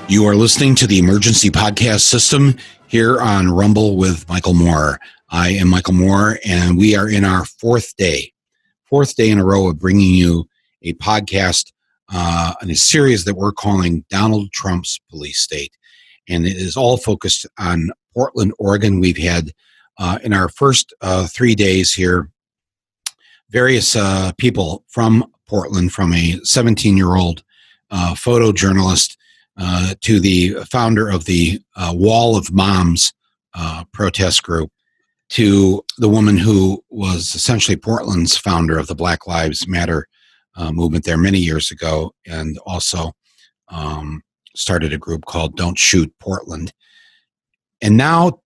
You are listening to the Emergency Podcast System here on Rumble with Michael Moore. I am Michael Moore, and we are in our fourth day in a row of bringing you a podcast in a series that we're calling Donald Trump's Police State. And it is all focused on Portland, Oregon. We've had, in our first 3 days here, various people from Portland, from a 17-year-old photojournalist to the founder of the Wall of Moms protest group, to the woman who was essentially Portland's founder of the Black Lives Matter movement there many years ago, and also started a group called Don't Shoot Portland. And now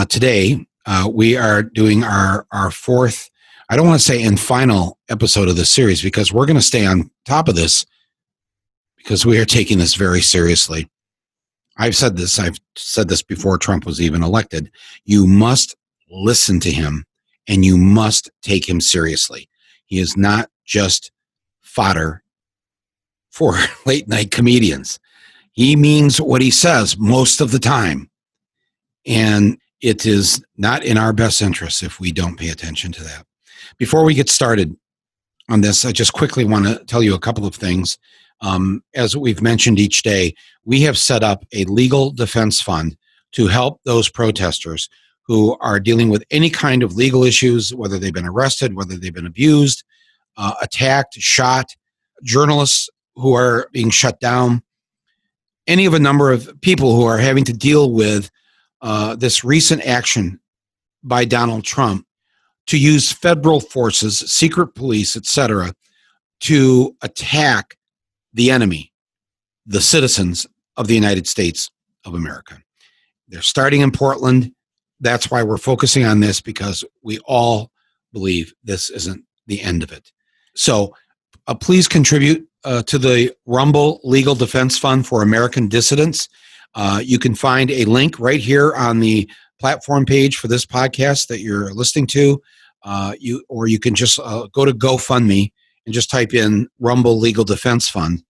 today we are doing our fourth, I don't want to say and final episode of this series, because we're going to stay on top of this because we are taking this very seriously. I've said this before Trump was even elected. You must listen to him, and you must take him seriously. He is not just fodder for late night comedians. He means what he says most of the time. And it is not in our best interest if we don't pay attention to that. Before we get started on this, I just quickly want to tell you a couple of things. As we've mentioned each day, we have set up a legal defense fund to help those protesters who are dealing with any kind of legal issues, whether they've been arrested, whether they've been abused, attacked, shot, journalists who are being shut down, any of a number of people who are having to deal with this recent action by Donald Trump to use federal forces, secret police, etc., to attack the enemy, the citizens of the United States of America. They're starting in Portland. That's why we're focusing on this, because we all believe this isn't the end of it. So please contribute to the Rumble Legal Defense Fund for American Dissidents. You can find a link right here on the platform page for this podcast that you're listening to. Or you can just go to GoFundMe and just type in Rumble Legal Defense Fund.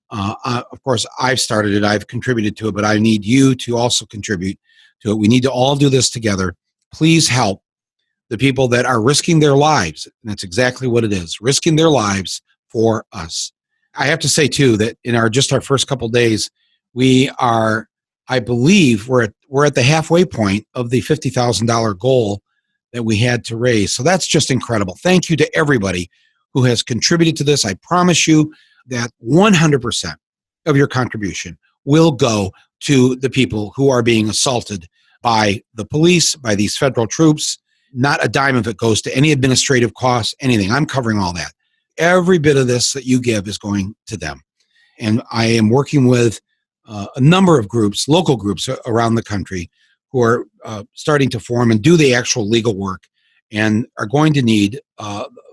Of course, I've started it. I've contributed to it, but I need you to also contribute to it. We need to all do this together. Please help the people that are risking their lives. And that's exactly what it is, risking their lives for us. I have to say, too, that in our first couple of days, we are, I believe, we're at the halfway point of the $50,000 goal that we had to raise. So that's just incredible. Thank you to everybody who has contributed to this. I promise you that 100% of your contribution will go to the people who are being assaulted by the police, by these federal troops. Not a dime of it goes to any administrative costs, anything. I'm covering all that. Every bit of this that you give is going to them. And I am working with a number of groups, local groups around the country, who are starting to form and do the actual legal work, and are going to need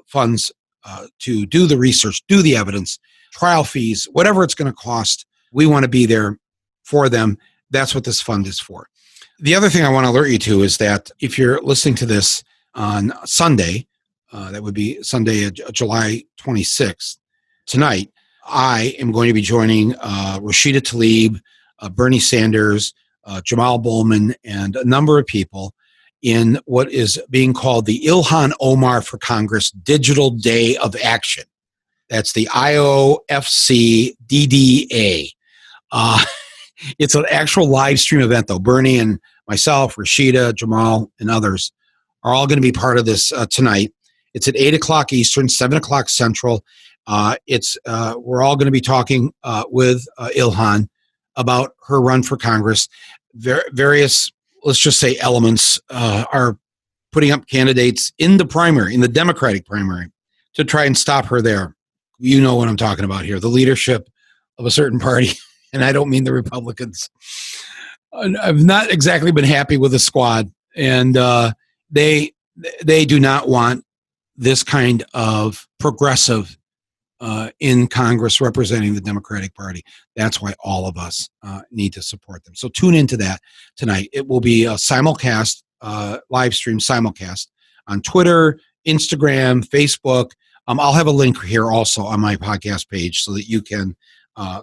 funds to do the research, do the evidence, trial fees, whatever it's going to cost. We want to be there for them. That's what this fund is for. The other thing I want to alert you to is that if you're listening to this on Sunday, that would be Sunday, July 26th, tonight, I am going to be joining Rashida Tlaib, Bernie Sanders, Jamal Bowman, and a number of people in what is being called the Ilhan Omar for Congress Digital Day of Action. That's the IOFC DDA. It's an actual live stream event, though. Bernie and myself, Rashida, Jamal, and others are all going to be part of this tonight. It's at 8 o'clock Eastern, 7 o'clock Central. We're all going to be talking with Ilhan about her run for Congress. Various, let's just say, elements are putting up candidates in the primary, in the Democratic primary, to try and stop her there. You know what I'm talking about here. The leadership of a certain party, and I don't mean the Republicans. I've not exactly been happy with the squad, and they do not want this kind of progressive in Congress representing the Democratic Party. That's why all of us need to support them. So tune into that tonight. It will be a simulcast, live stream simulcast on Twitter, Instagram, Facebook. I'll have a link here also on my podcast page so that you can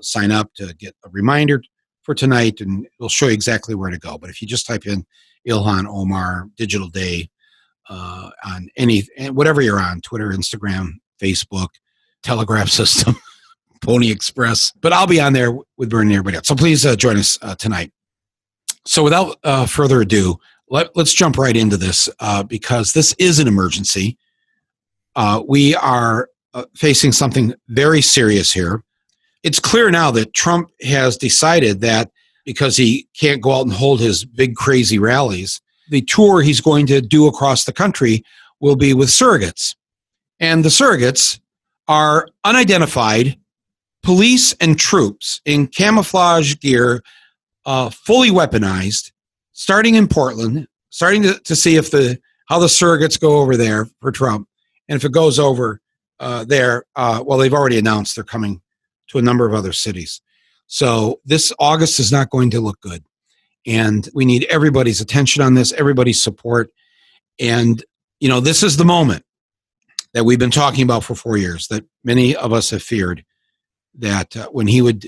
sign up to get a reminder for tonight, and it'll show you exactly where to go. But if you just type in Ilhan Omar Digital Day on whatever you're on, Twitter, Instagram, Facebook, Telegraph System, Pony Express, but I'll be on there with Bernie and everybody else. So please join us tonight. So without further ado, let's jump right into this because this is an emergency. We are facing something very serious here. It's clear now that Trump has decided that because he can't go out and hold his big crazy rallies, the tour he's going to do across the country will be with surrogates. And the surrogates are unidentified police and troops in camouflage gear, fully weaponized, starting in Portland, starting to see if how the surrogates go over there for Trump. And if it goes over there, well, they've already announced they're coming to a number of other cities. So this August is not going to look good. And we need everybody's attention on this, everybody's support. And, this is the moment that we've been talking about for 4 years, that many of us have feared that when he would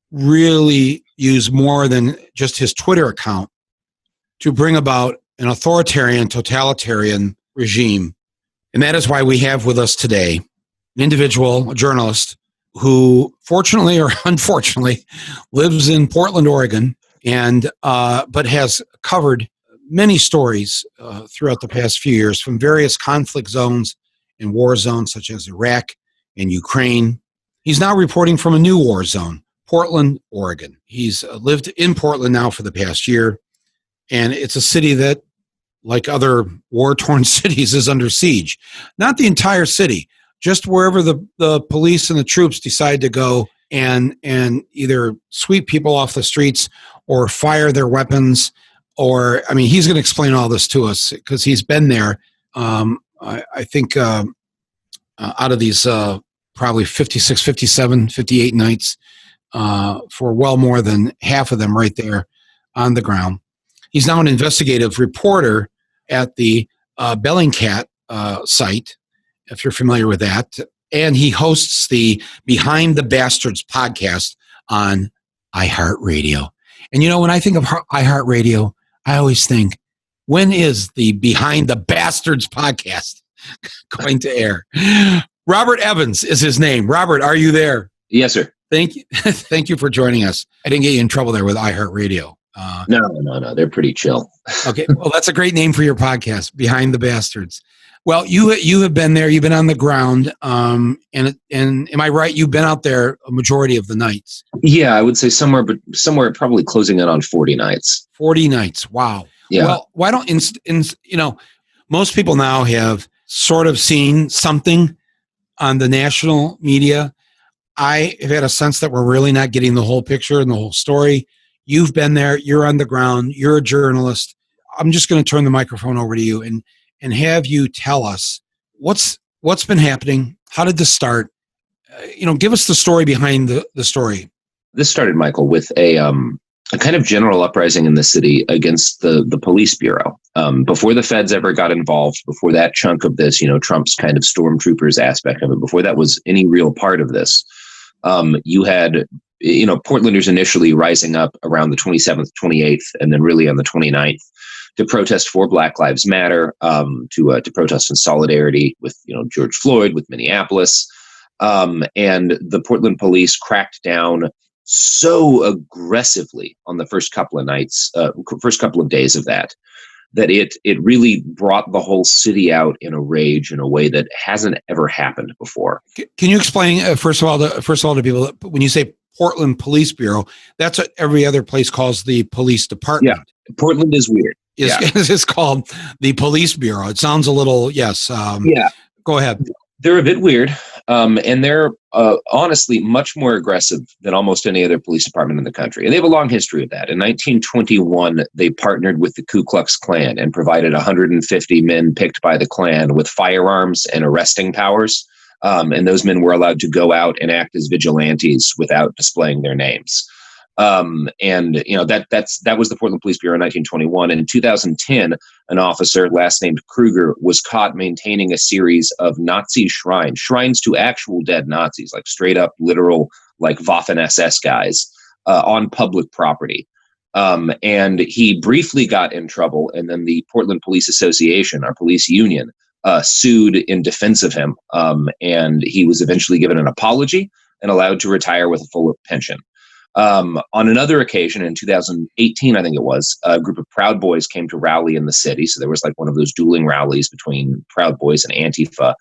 really use more than just his Twitter account to bring about an authoritarian, totalitarian regime. And that is why we have with us today an individual, a journalist, who fortunately or unfortunately lives in Portland, Oregon, and but has covered many stories throughout the past few years from various conflict zones and war zones such as Iraq and Ukraine. He's now reporting from a new war zone, Portland, Oregon. He's lived in Portland now for the past year, and it's a city that, like other war-torn cities, is under siege. Not the entire city, just wherever the police and the troops decide to go and either sweep people off the streets or fire their weapons. Or, he's going to explain all this to us because he's been there. I think out of these probably 56, 57, 58 nights for well more than half of them right there on the ground. He's now an investigative reporter at the Bellingcat site, if you're familiar with that. And he hosts the Behind the Bastards podcast on iHeartRadio. And when I think of iHeartRadio, I always think, when is the Behind the Bastards podcast going to air? Robert Evans is his name. Robert, are you there? Yes, sir. Thank you. Thank you for joining us. I didn't get you in trouble there with iHeartRadio. No. They're pretty chill. Okay. Well, that's a great name for your podcast, Behind the Bastards. Well, you have been there. You've been on the ground. And am I right? You've been out there a majority of the nights. Yeah, I would say somewhere probably closing in on 40 nights. 40 nights. Wow. Yeah. Well, why don't, most people now have sort of seen something on the national media. I have had a sense that we're really not getting the whole picture and the whole story. You've been there. You're on the ground. You're a journalist. I'm just going to turn the microphone over to you and have you tell us what's been happening. How did this start? Give us the story behind the story. This started, Michael, with a kind of general uprising in the city against the police bureau. Before the feds ever got involved, before that chunk of this, Trump's kind of stormtroopers aspect of it, before that was any real part of this, you had, Portlanders initially rising up around the 27th, 28th, and then really on the 29th to protest for Black Lives Matter, to protest in solidarity with, George Floyd, with Minneapolis. And the Portland police cracked down so aggressively on the first couple of nights, first couple of days of that it really brought the whole city out in a rage in a way that hasn't ever happened before. Can you explain first of all to people, when you say Portland Police Bureau, that's what every other place calls the police department. Yeah, Portland is weird. It's called the Police Bureau. It sounds a little yeah. Go ahead. They're a bit weird, and they're honestly much more aggressive than almost any other police department in the country. And they have a long history of that. In 1921, they partnered with the Ku Klux Klan and provided 150 men picked by the Klan with firearms and arresting powers. And those men were allowed to go out and act as vigilantes without displaying their names. That was the Portland Police Bureau in 1921. And in 2010, an officer, last named Kruger, was caught maintaining a series of Nazi shrines to actual dead Nazis, like straight up literal, like Waffen SS guys, on public property. And he briefly got in trouble, and then the Portland Police Association, our police union, sued in defense of him, and he was eventually given an apology and allowed to retire with a full pension. On another occasion in 2018, I think it was, a group of Proud Boys came to rally in the city. So there was like one of those dueling rallies between Proud Boys and Antifa.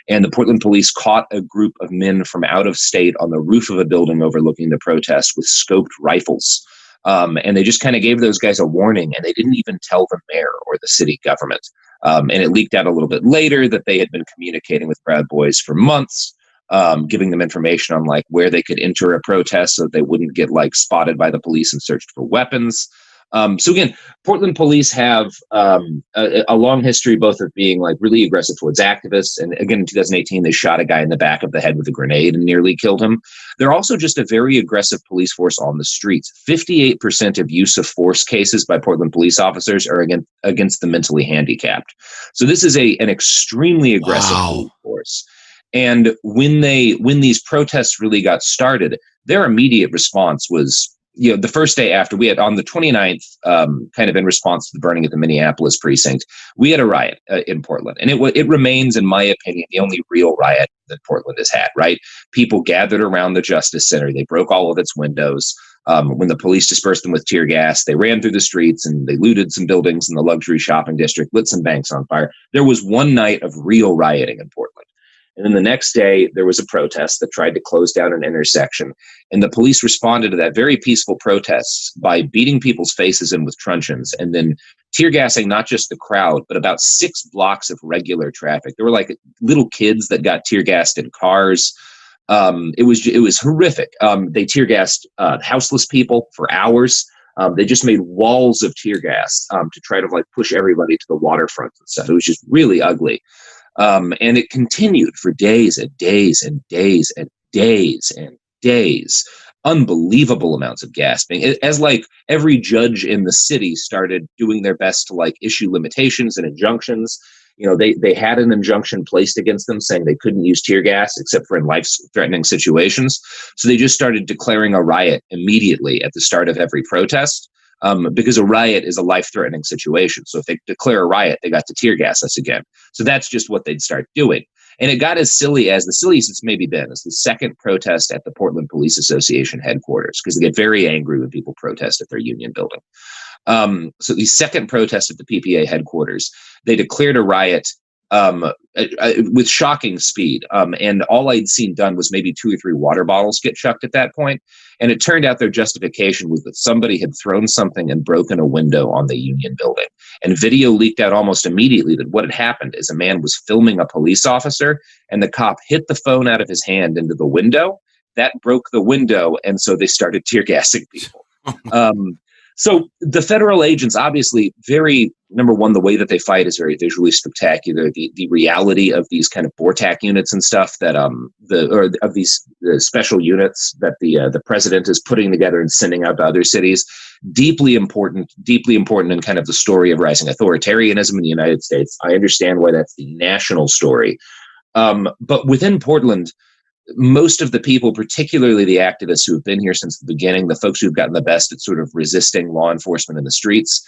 And the Portland police caught a group of men from out of state on the roof of a building overlooking the protest with scoped rifles. And they just kind of gave those guys a warning, and they didn't even tell the mayor or the city government. And it leaked out a little bit later that they had been communicating with Proud Boys for months, giving them information on like where they could enter a protest so that they wouldn't get like spotted by the police and searched for weapons. So again, Portland police have a long history both of being like really aggressive towards activists. And again, in 2018, they shot a guy in the back of the head with a grenade and nearly killed him. They're also just a very aggressive police force on the streets. 58% of use of force cases by Portland police officers are against the mentally handicapped. So this is an extremely aggressive police force. And when these protests really got started, their immediate response was, the first day after, we had on the 29th, kind of in response to the burning of the Minneapolis precinct, we had a riot in Portland. And it remains, in my opinion, the only real riot that Portland has had, right? People gathered around the Justice Center. They broke all of its windows. When the police dispersed them with tear gas, they ran through the streets and they looted some buildings in the luxury shopping district, lit some banks on fire. There was one night of real rioting in Portland. And then the next day, there was a protest that tried to close down an intersection. And the police responded to that very peaceful protest by beating people's faces in with truncheons and then tear gassing not just the crowd, but about 6 blocks of regular traffic. There were like little kids that got tear gassed in cars. It was horrific. They tear gassed houseless people for hours. They just made walls of tear gas to try to like push everybody to the waterfront and stuff. It was just really ugly. And it continued for days and days and days and days and days. Unbelievable amounts of gasping. As like every judge in the city started doing their best to like issue limitations and injunctions. They had an injunction placed against them saying they couldn't use tear gas except for in life-threatening situations. So they just started declaring a riot immediately at the start of every protest. Because a riot is a life-threatening situation. So if they declare a riot, they got to tear gas us again. So that's just what they'd start doing. And it got as silly as the silliest it's maybe been is the second protest at the Portland Police Association headquarters, because they get very angry when people protest at their union building. So the second protest at the PPA headquarters, they declared a riot with shocking speed. And all I'd seen done was maybe 2 or 3 water bottles get chucked at that point. And it turned out their justification was that somebody had thrown something and broken a window on the union building. And video leaked out almost immediately that what had happened is a man was filming a police officer and the cop hit the phone out of his hand into the window. That broke the window. And so they started tear gassing people. So the federal agents, obviously, number one, the way that they fight is very visually spectacular. The reality of these kind of BORTAC units and stuff that the special units that the president is putting together and sending out to other cities, deeply important in kind of the story of rising authoritarianism in the United States. I understand why that's the national story, but within Portland, most of the people, particularly the activists who have been here since the beginning, the folks who've gotten the best at sort of resisting law enforcement in the streets,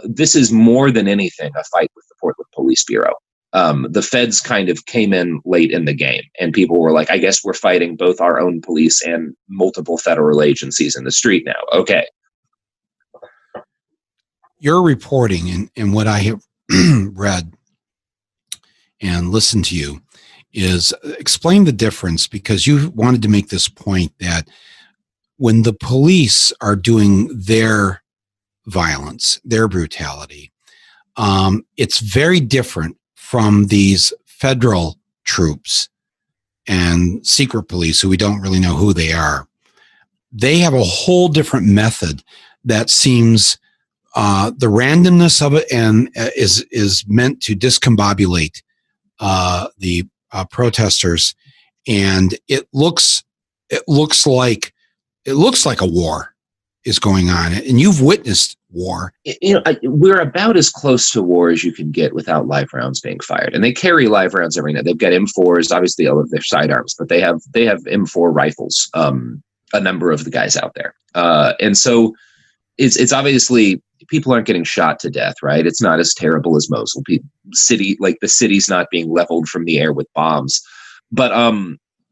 this is more than anything a fight with the Portland Police Bureau. The feds kind of came in late in the game, and people were like, I guess we're fighting both our own police and multiple federal agencies in the street now. Okay. Your reporting and what I have read and listened to you is explain the difference, because you wanted to make this point that when the police are doing their violence, their brutality, it's very different from these federal troops and secret police who we don't really know who they are. They have a whole different method that seems the randomness of it and is meant to discombobulate the protesters, and it looks like a war is going on, and you've witnessed war. We're about as close to war as you can get without live rounds being fired, and they carry live rounds every night. They've got M4s, obviously all of their sidearms, but they have M4 rifles. a number of the guys out there. And so it's obviously people aren't getting shot to death, right? It's not as terrible as Mosul. The city's not being leveled from the air with bombs. But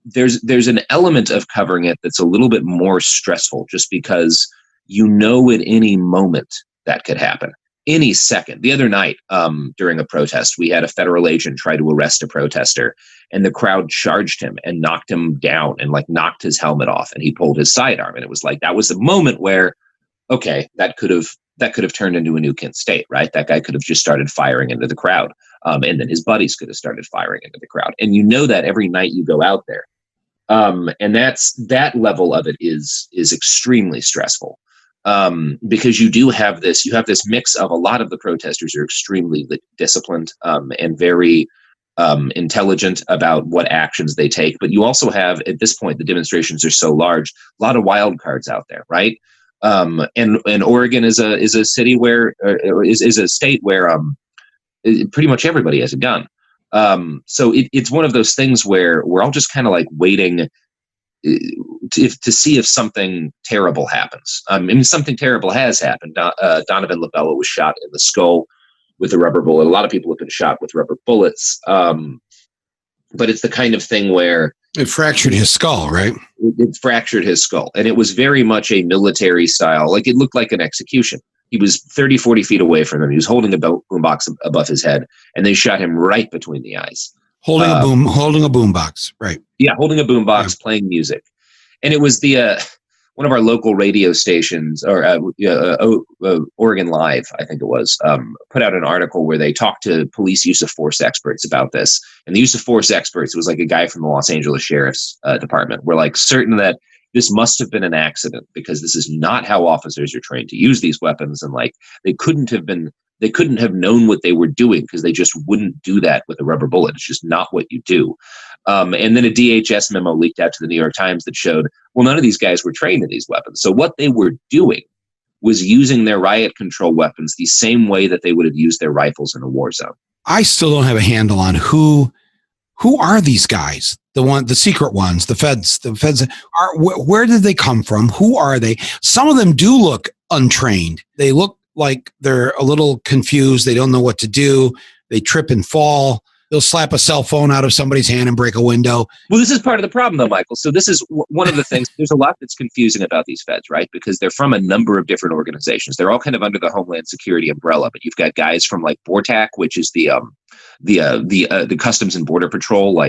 there's an element of covering it that's a little bit more stressful, just because at any moment that could happen. Any second. The other night, during a protest, we had a federal agent try to arrest a protester, and the crowd charged him and knocked him down and knocked his helmet off, and he pulled his sidearm. And it was that was the moment where, okay, that could have turned into a new Kent State, right? That guy could have just started firing into the crowd, and then his buddies could have started firing into the crowd. And that every night you go out there, and that level of it is extremely stressful. Because you have this mix of a lot of the protesters are extremely disciplined and very intelligent about what actions they take. But you also have, at this point, the demonstrations are so large, a lot of wild cards out there, right? And Oregon is a city where is a state where pretty much everybody has a gun. So it's one of those things where we're all just kind of waiting to see if something terrible happens. Something terrible has happened. Donovan Labella was shot in the skull with a rubber bullet. A lot of people have been shot with rubber bullets. But it's the kind of thing where it fractured his skull, right? It fractured his skull. And it was very much a military style. It looked like an execution. He was 30, 40 feet away from them. He was holding a boombox above his head, and they shot him right between the eyes. Holding a boombox, right? Yeah, holding a boombox, playing music. And it was one of our local radio stations, or Oregon Live, I think it was, put out an article where they talked to police use of force experts about this. And the use of force experts was a guy from the Los Angeles Sheriff's Department. We're certain that this must have been an accident, because this is not how officers are trained to use these weapons. And they couldn't have known what they were doing, because they just wouldn't do that with a rubber bullet. It's just not what you do. And then a DHS memo leaked out to the New York Times that showed, well, none of these guys were trained in these weapons. So what they were doing was using their riot control weapons the same way that they would have used their rifles in a war zone. I still don't have a handle on who are these guys? The secret ones, the feds are, where did they come from? Who are they? Some of them do look untrained. They look like they're a little confused. They don't know what to do. They trip and fall. They'll slap a cell phone out of somebody's hand and break a window. Well, this is part of the problem, though, Michael. So this is one of the things. There's a lot that's confusing about these feds, right? Because they're from a number of different organizations. They're all kind of under the Homeland Security umbrella. But you've got guys from BORTAC, which is the Customs and Border Patrol,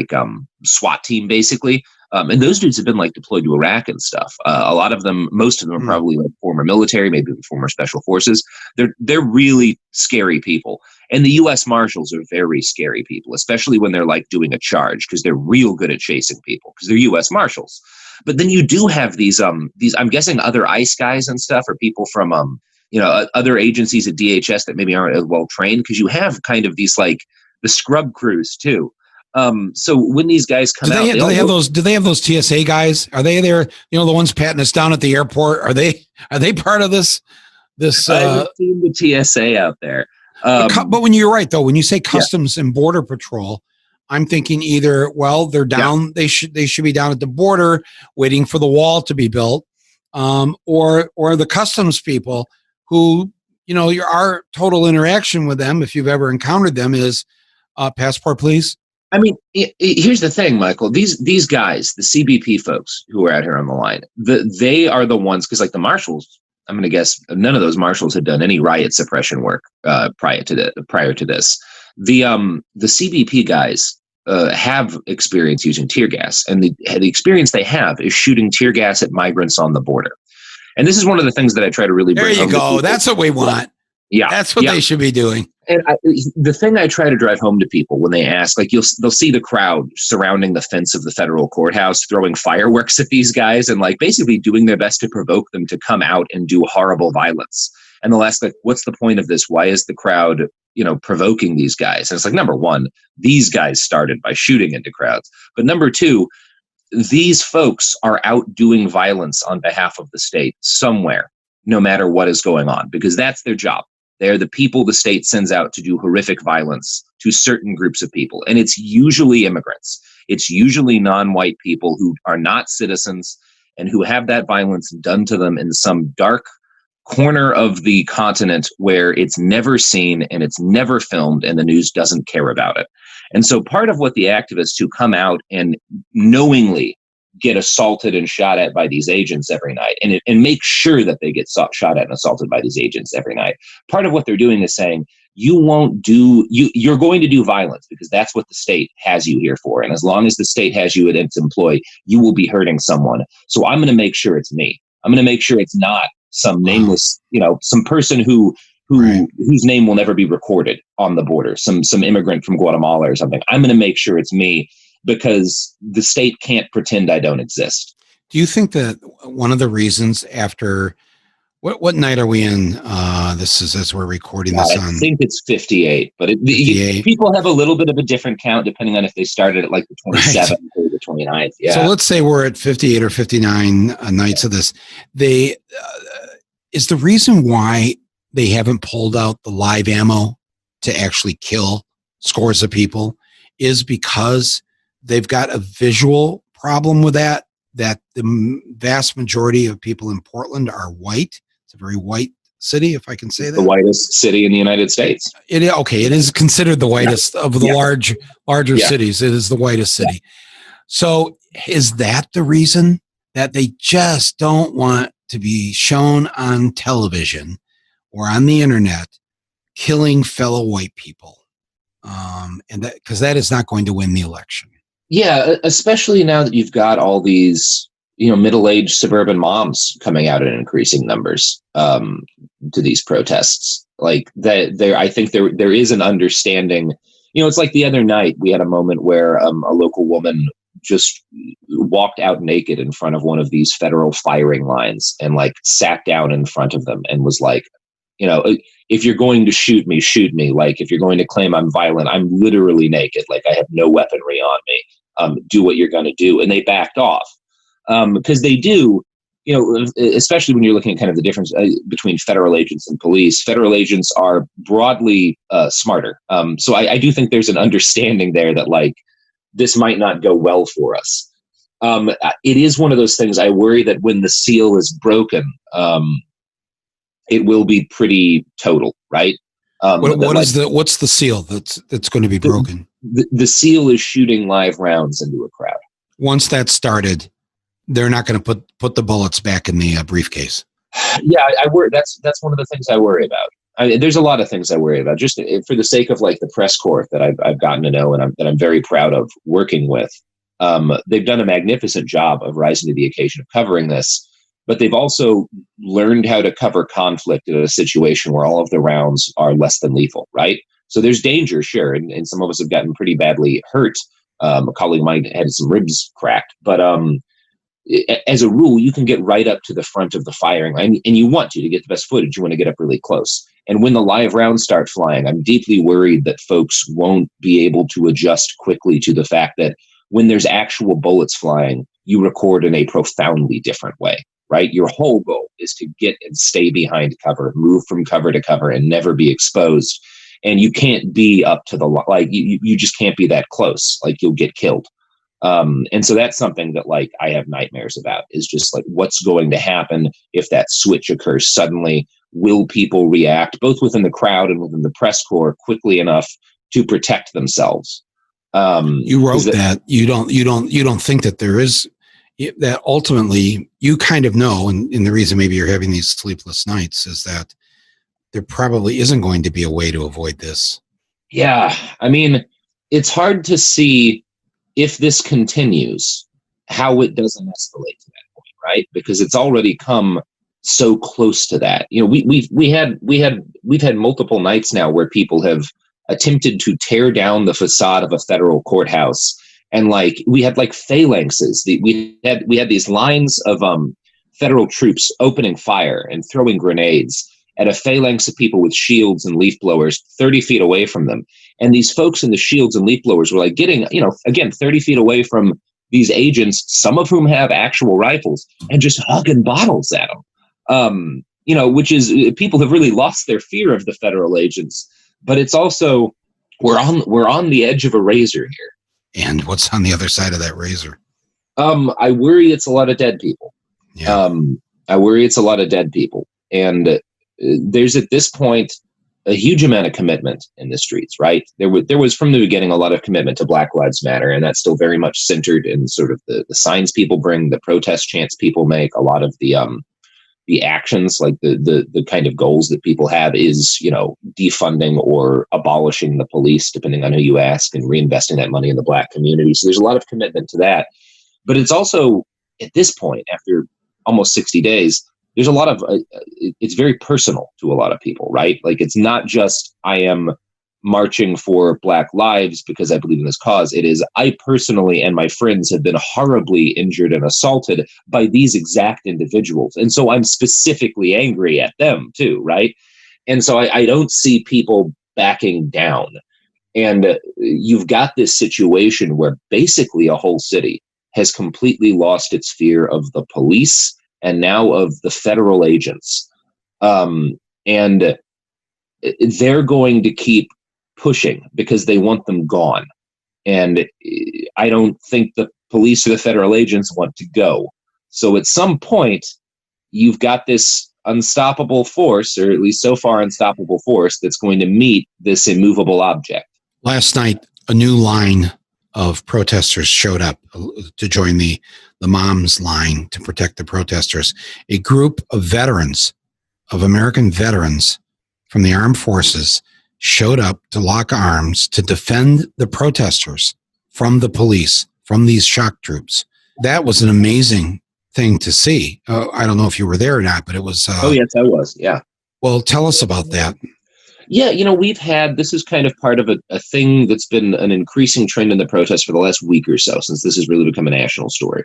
SWAT team, basically. And those dudes have been deployed to Iraq and stuff. A lot of them, most of them are probably former military, maybe former special forces. They're really scary people. And the U.S. Marshals are very scary people, especially when they're doing a charge, because they're real good at chasing people, because they're U.S. Marshals. But then you do have these, I'm guessing other ICE guys and stuff, or people from, other agencies at DHS that maybe aren't as well trained, because you have kind of these the scrub crews too. So when these guys come out, do they have those TSA guys? Are they there? The ones patting us down at the airport. Are they part of this? I haven't seen the TSA out there. But when you're right, though, when you say Customs and Border Patrol, I'm thinking either, they're down. Yeah. They should be down at the border waiting for the wall to be built, or the customs people who, our total interaction with them, if you've ever encountered them, is passport, please. I mean, here's the thing, Michael. These guys, the CBP folks who are out here on the line, they are the ones, because the marshals, I'm going to guess none of those marshals had done any riot suppression work prior to this. The CBP guys have experience using tear gas, and the experience they have is shooting tear gas at migrants on the border. And this is one of the things that I try to really bring home. There you go. That's what we want. Yeah, that's what they should be doing. And the thing I try to drive home to people when they ask, they'll see the crowd surrounding the fence of the federal courthouse, throwing fireworks at these guys, and basically doing their best to provoke them to come out and do horrible violence. And they'll ask, what's the point of this? Why is the crowd, provoking these guys? And it's number one, these guys started by shooting into crowds. But number two, these folks are out doing violence on behalf of the state somewhere, no matter what is going on, because that's their job. They're the people the state sends out to do horrific violence to certain groups of people. And it's usually immigrants. It's usually non-white people who are not citizens and who have that violence done to them in some dark corner of the continent where it's never seen and it's never filmed and the news doesn't care about it. And so part of what the activists who come out and knowingly get assaulted and shot at by these agents every night and make sure that they get shot at and assaulted by these agents every night, part of what they're doing is saying, you're going to do violence because that's what the state has you here for. And as long as the state has you at its employ, you will be hurting someone. So I'm going to make sure it's me. I'm going to make sure it's not some nameless, some person whose name will never be recorded on the border, some immigrant from Guatemala or something. I'm going to make sure it's me because the state can't pretend I don't exist. Do you think that one of the reasons after what night are we in? This is as we're recording this on. I think it's 58, but people have a little bit of a different count depending on if they started at like the 27th or the 29th. Yeah. So let's say we're at 58 or 59 nights of this. Is the reason why they haven't pulled out the live ammo to actually kill scores of people is because they've got a visual problem with that the vast majority of people in Portland are white. It's a very white city, if I can say that. The whitest city in the United States. It is considered the whitest of the larger cities. It is the whitest city. So is that the reason that they just don't want to be shown on television or on the internet killing fellow white people? And that, because that is not going to win the election. Yeah, especially now that you've got all these, middle-aged suburban moms coming out in increasing numbers to these protests. Like that, I think there is an understanding. It's like the other night we had a moment where a local woman just walked out naked in front of one of these federal firing lines and like sat down in front of them and was like, if you're going to shoot me, shoot me. Like, if you're going to claim I'm violent, I'm literally naked. Like, I have no weaponry on me. Do what you're going to do. And they backed off because they do, especially when you're looking at kind of the difference between federal agents and police. Federal agents are broadly smarter. So I do think there's an understanding there that like this might not go well for us. It is one of those things. I worry that when the seal is broken, it will be pretty total, right? What's the seal that's going to be broken? The seal is shooting live rounds into a crowd. Once that's started, they're not going to put the bullets back in the briefcase. Yeah, I worry. That's one of the things I worry about. There's a lot of things I worry about. Just for the sake of like the press corps that I've gotten to know and that I'm very proud of working with. They've done a magnificent job of rising to the occasion of covering this. But they've also learned how to cover conflict in a situation where all of the rounds are less than lethal, right? So there's danger, sure, and some of us have gotten pretty badly hurt. A colleague of mine had some ribs cracked. But as a rule, you can get right up to the front of the firing line, and you want to get the best footage. You want to get up really close. And when the live rounds start flying, I'm deeply worried that folks won't be able to adjust quickly to the fact that when there's actual bullets flying, you record in a profoundly different way. Right? Your whole goal is to get and stay behind cover, move from cover to cover and never be exposed. And you can't be up to you just can't be that close. Like you'll get killed. And so that's something that like I have nightmares about is just like what's going to happen if that switch occurs suddenly. Will people react both within the crowd and within the press corps quickly enough to protect themselves? You wrote that you don't think that there is that ultimately you kind of know, and the reason maybe you're having these sleepless nights is that there probably isn't going to be a way to avoid this. Yeah. I mean, it's hard to see if this continues, how it doesn't escalate to that point, right? Because it's already come so close to that. We've had multiple nights now where people have attempted to tear down the facade of a federal courthouse. And like we had like phalanxes. We had these lines of federal troops opening fire and throwing grenades at a phalanx of people with shields and leaf blowers 30 feet away from them. And these folks in the shields and leaf blowers were like getting, again, 30 feet away from these agents, some of whom have actual rifles, and just hugging bottles at them. Which is people have really lost their fear of the federal agents. But it's also we're on the edge of a razor here. And what's on the other side of that razor? I worry it's a lot of dead people. Yeah. I worry it's a lot of dead people. And there's at this point a huge amount of commitment in the streets, right? There was from the beginning a lot of commitment to Black Lives Matter, and that's still very much centered in sort of the signs people bring, the protest chants people make, a lot of the actions, like the kind of goals that people have is, defunding or abolishing the police, depending on who you ask, and reinvesting that money in the Black community. So there's a lot of commitment to that. But it's also, at this point, after almost 60 days, there's a lot of, it's very personal to a lot of people, right? Like, it's not just, I am marching for Black lives because I believe in this cause. It is, I personally and my friends have been horribly injured and assaulted by these exact individuals. And so I'm specifically angry at them too, right? And so I don't see people backing down. And you've got this situation where basically a whole city has completely lost its fear of the police and now of the federal agents. And they're going to keep pushing because they want them gone. And I don't think the police or the federal agents want to go. So at some point, you've got this unstoppable force, or at least so far unstoppable force, that's going to meet this immovable object. Last night, a new line of protesters showed up to join the moms line to protect the protesters. A group of veterans, of American veterans from the armed forces, showed up to lock arms to defend the protesters from the police, from these shock troops. That was an amazing thing to see. I don't know if you were there or not, but it was... oh, yes, I was, yeah. Well, tell us about that. Yeah, we've had, this is kind of part of a thing that's been an increasing trend in the protests for the last week or so, since this has really become a national story.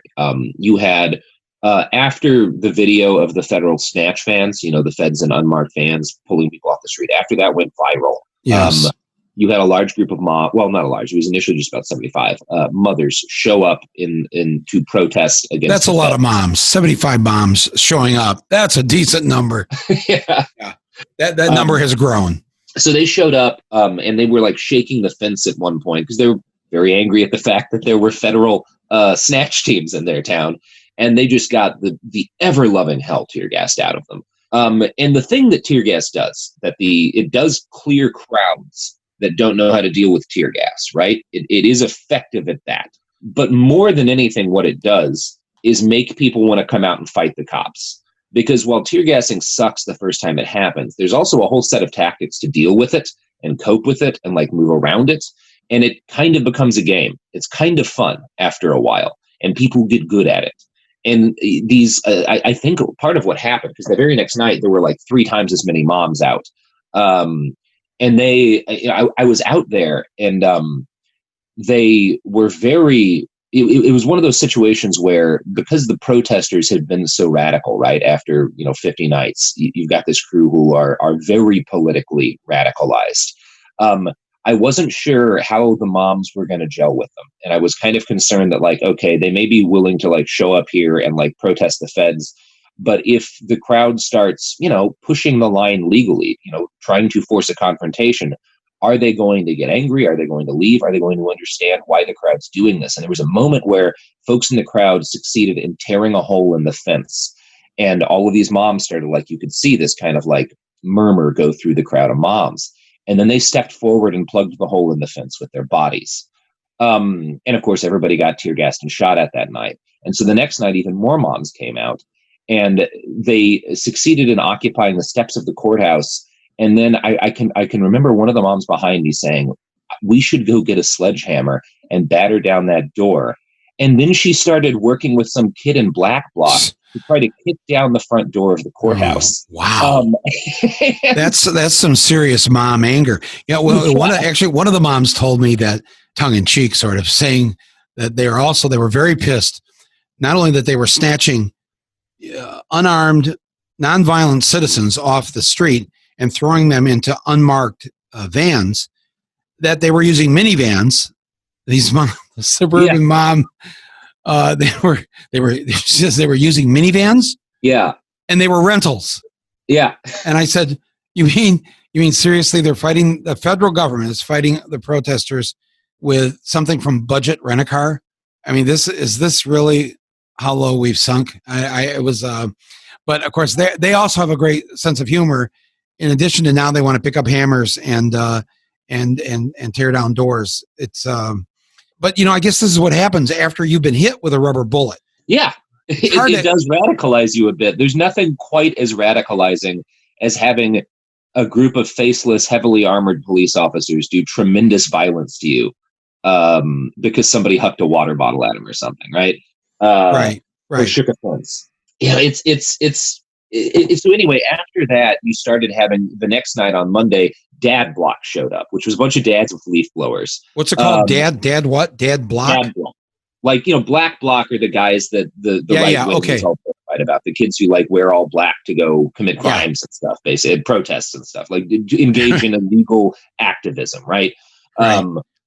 You had, after the video of the federal snatch vans, the feds and unmarked vans pulling people off the street, after that went viral. Yes. You had a large group of not a large, it was initially just about 75 mothers show up to protest against. That's a lot of moms. 75 moms showing up. That's a decent number. Yeah. That number has grown. So they showed up and they were like shaking the fence at one point because they were very angry at the fact that there were federal snatch teams in their town. And they just got the ever-loving hell tear gassed out of them. And the thing that tear gas does, it does clear crowds that don't know how to deal with tear gas, right? It is effective at that. But more than anything, what it does is make people want to come out and fight the cops. Because while tear gassing sucks the first time it happens, there's also a whole set of tactics to deal with it and cope with it and like move around it. And it kind of becomes a game. It's kind of fun after a while, and people get good at it. And these, I think part of what happened, because the very next night there were like 3 times as many moms out. And I was out there, and they were very, it was one of those situations where, because the protesters had been so radical, right, after 50 nights, you've got this crew who are very politically radicalized. I wasn't sure how the moms were going to gel with them. And I was kind of concerned that, like, okay, they may be willing to like show up here and like protest the feds. But if the crowd starts, pushing the line legally, trying to force a confrontation, are they going to get angry? Are they going to leave? Are they going to understand why the crowd's doing this? And there was a moment where folks in the crowd succeeded in tearing a hole in the fence. And all of these moms started, like, you could see this kind of like murmur go through the crowd of moms. And then they stepped forward and plugged the hole in the fence with their bodies. And of course, everybody got tear gassed and shot at that night. And so the next night, even more moms came out, and they succeeded in occupying the steps of the courthouse. And then I can remember one of the moms behind me saying, we should go get a sledgehammer and batter down that door. And then she started working with some kid in black bloc to try to kick down the front door of the courthouse. Oh, wow. That's some serious mom anger. Yeah. Well, one of the moms told me that, tongue in cheek, sort of, saying that they were very pissed, not only that they were snatching unarmed, nonviolent citizens off the street and throwing them into unmarked vans, that they were using minivans. These suburban mom, they were using minivans. Yeah, and they were rentals. Yeah, and I said, you mean seriously? They're fighting, the federal government is fighting the protesters with something from Budget Rent-A-Car. I mean, is this really how low we've sunk. It was, but of course they also have a great sense of humor. In addition to now they want to pick up hammers and tear down doors. It's, but I guess this is what happens after you've been hit with a rubber bullet. Yeah, it does radicalize you a bit. There's nothing quite as radicalizing as having a group of faceless, heavily armored police officers do tremendous violence to you because somebody hucked a water bottle at him or something, right? Right. Or shook a fence. Yeah, so anyway, after that, you started having the next night on Monday, Dad Block showed up, which was a bunch of dads with leaf blowers. What's it called? Dad what? Dad Block? Dad Block. Like, Black Bloc are the guys that the right wing is all terrified about. The kids who wear all black to go commit crimes and stuff, basically, protests and stuff, like engage in illegal activism, right?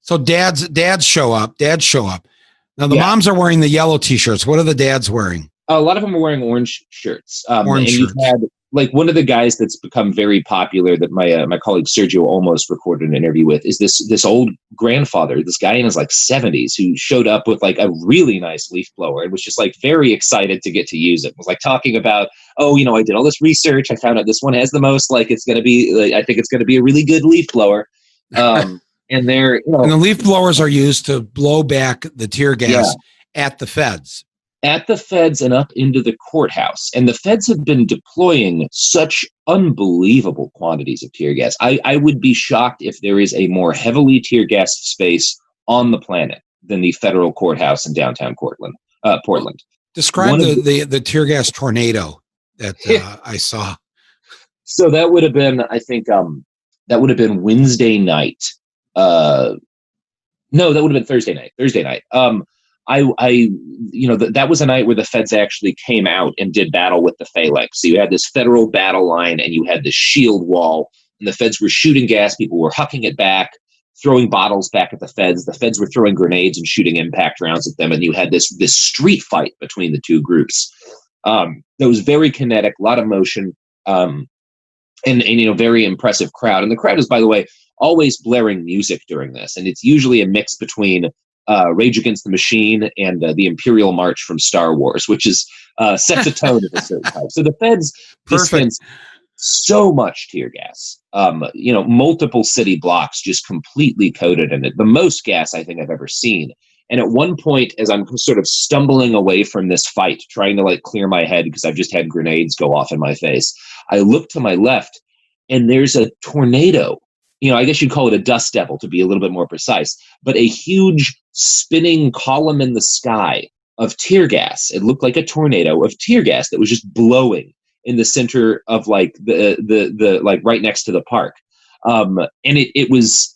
So dads show up. Now the moms are wearing the yellow t-shirts. What are the dads wearing? A lot of them are wearing orange shirts. Orange shirts. You've had one of the guys that's become very popular that my colleague Sergio almost recorded an interview with is this old grandfather, this guy in his 70s who showed up with a really nice leaf blower and was just very excited to get to use it. Was talking about, I did all this research. I found out this one has the most, it's going to be, I think it's going to be a really good leaf blower. And they're, and the leaf blowers are used to blow back the tear gas at the feds. At the feds and up into the courthouse. And the feds have been deploying such unbelievable quantities of tear gas. I would be shocked if there is a more heavily tear gas space on the planet than the federal courthouse in downtown Portland. Describe the tear gas tornado that I saw. So that would have been, I think, that would have been Wednesday night. No, that would have been Thursday night. That was a night where the feds actually came out and did battle with the phalanx. So you had this federal battle line and you had this shield wall, and the feds were shooting gas. People were hucking it back, throwing bottles back at the feds. The feds were throwing grenades and shooting impact rounds at them. And you had this street fight between the two groups. That was very kinetic, a lot of motion, and very impressive crowd. And the crowd is, by the way, always blaring music during this. And it's usually a mix between Rage Against the Machine and the Imperial March from Star Wars, which is sets a tone of a certain type. So the feds dispense so much tear gas, multiple city blocks just completely coated in it. The most gas I think I've ever seen. And at one point, as I'm sort of stumbling away from this fight, trying to clear my head because I've just had grenades go off in my face, I look to my left and there's a tornado. I guess you'd call it a dust devil to be a little bit more precise, but a huge spinning column in the sky of tear gas. It looked like a tornado of tear gas that was just blowing in the center of the right next to the park. And it's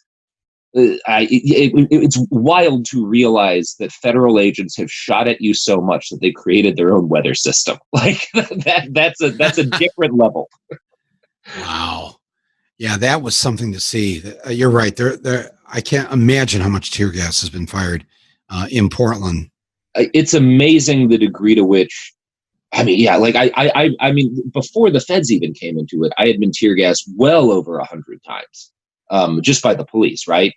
wild to realize that federal agents have shot at you so much that they created their own weather system. That's a different level. Wow. Yeah, that was something to see. You're right. I can't imagine how much tear gas has been fired in Portland. It's amazing the degree to which, I mean, before the feds even came into it, I had been tear gassed well over 100 times, just by the police, right?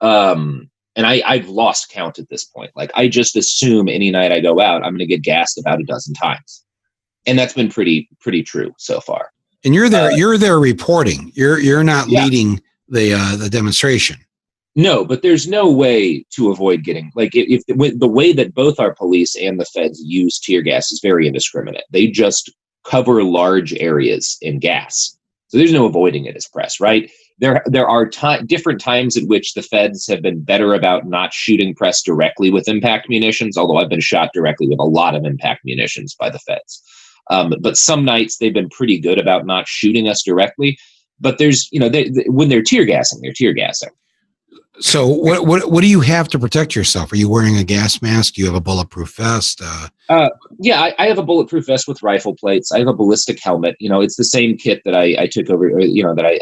And I've lost count at this point. I just assume any night I go out, I'm going to get gassed about a dozen times, and that's been pretty true so far. And you're there reporting. You're not leading the demonstration. No, but there's no way to avoid getting if the way that both our police and the feds use tear gas is very indiscriminate. They just cover large areas in gas, so there's no avoiding it as press, right? There are different times at which the feds have been better about not shooting press directly with impact munitions. Although I've been shot directly with a lot of impact munitions by the feds. But some nights they've been pretty good about not shooting us directly. But there's, when they're tear gassing, they're tear gassing. So what do you have to protect yourself? Are you wearing a gas mask? Do you have a bulletproof vest? Yeah, I have a bulletproof vest with rifle plates. I have a ballistic helmet. It's the same kit that I took over, that I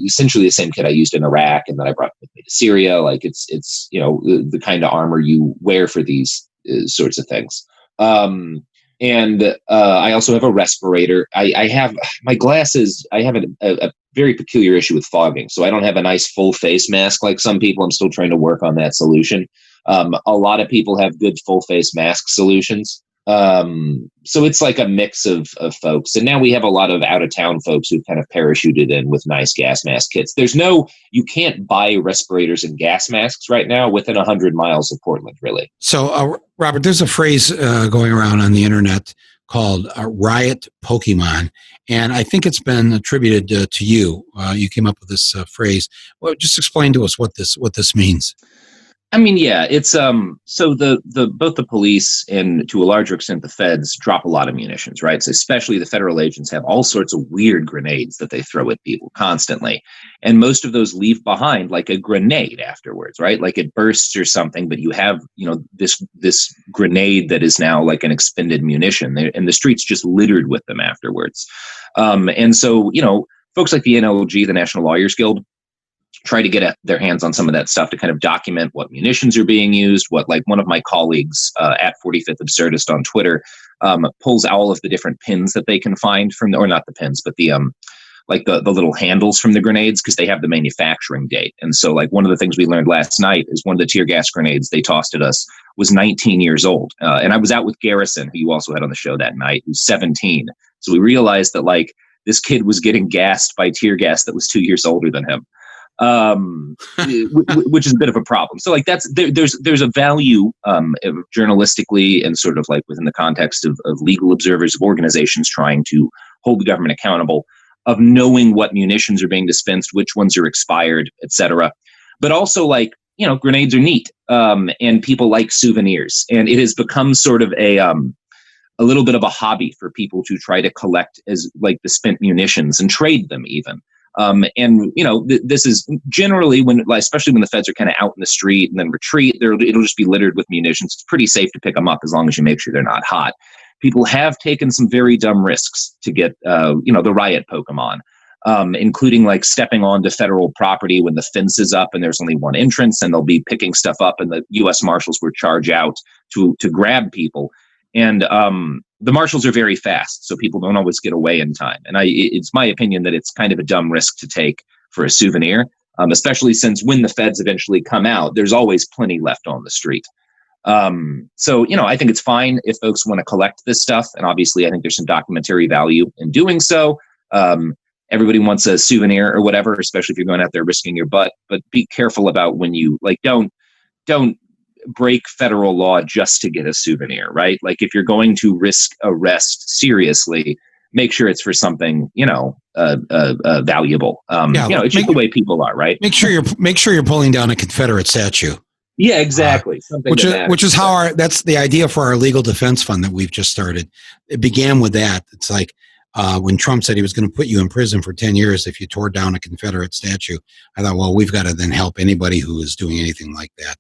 essentially the same kit I used in Iraq and that I brought with me to Syria. It's the kind of armor you wear for these sorts of things. And I also have a respirator. I have my glasses. I have a very peculiar issue with fogging, so I don't have a nice full face mask like some people. I'm still trying to work on that solution. A lot of people have good full face mask solutions. So it's like a mix of folks. And now we have a lot of out of town folks who've kind of parachuted in with nice gas mask kits. You can't buy respirators and gas masks right now within 100 miles of Portland, really. So, Robert, there's a phrase going around on the internet called Riot Pokemon. And I think it's been attributed to you. You came up with this phrase. Well, just explain to us what this means. I mean, yeah, it's so both the police and to a larger extent the feds drop a lot of munitions, right? So especially the federal agents have all sorts of weird grenades that they throw at people constantly. And most of those leave behind like a grenade afterwards, right? Like it bursts or something, but you have, this grenade that is now like an expended munition, and the street's just littered with them afterwards. And so, folks like the NLG, the National Lawyers Guild, try to get their hands on some of that stuff to kind of document what munitions are being used, what like one of my colleagues at 45th Absurdist on Twitter pulls all of the different pins that they can find or not the pins, but the little handles from the grenades, because they have the manufacturing date. And so like one of the things we learned last night is one of the tear gas grenades they tossed at us was 19 years old. And I was out with Garrison, who you also had on the show that night, who's 17. So we realized that like this kid was getting gassed by tear gas that was 2 years older than him. Which is a bit of a problem. So like there's a value journalistically and sort of like within the context of legal observers, of organizations trying to hold the government accountable, of knowing what munitions are being dispensed, which ones are expired, etc. But also like, grenades are neat, and people like souvenirs, and it has become sort of a little bit of a hobby for people to try to collect as like the spent munitions and trade them even. This is generally especially when the feds are kind of out in the street and then retreat, it'll just be littered with munitions. It's pretty safe to pick them up as long as you make sure they're not hot. People have taken some very dumb risks to get, the Riot Pokemon, including like stepping onto federal property when the fence is up and there's only one entrance, and they'll be picking stuff up and the U.S. Marshals will charge out to grab people. And the marshals are very fast, so people don't always get away in time. And it's my opinion that it's kind of a dumb risk to take for a souvenir, especially since when the feds eventually come out, there's always plenty left on the street. So I think it's fine if folks want to collect this stuff. And obviously, I think there's some documentary value in doing so. Everybody wants a souvenir or whatever, especially if you're going out there risking your butt. But be careful about when you don't break federal law just to get a souvenir, right? Like if you're going to risk arrest seriously, make sure it's for something, valuable. It's just the way people are, right? Make sure you're pulling down a Confederate statue. Yeah, exactly. Which is how that's the idea for our legal defense fund that we've just started. It began with that. It's like when Trump said he was going to put you in prison for 10 years if you tore down a Confederate statue. I thought, well, we've got to then help anybody who is doing anything like that.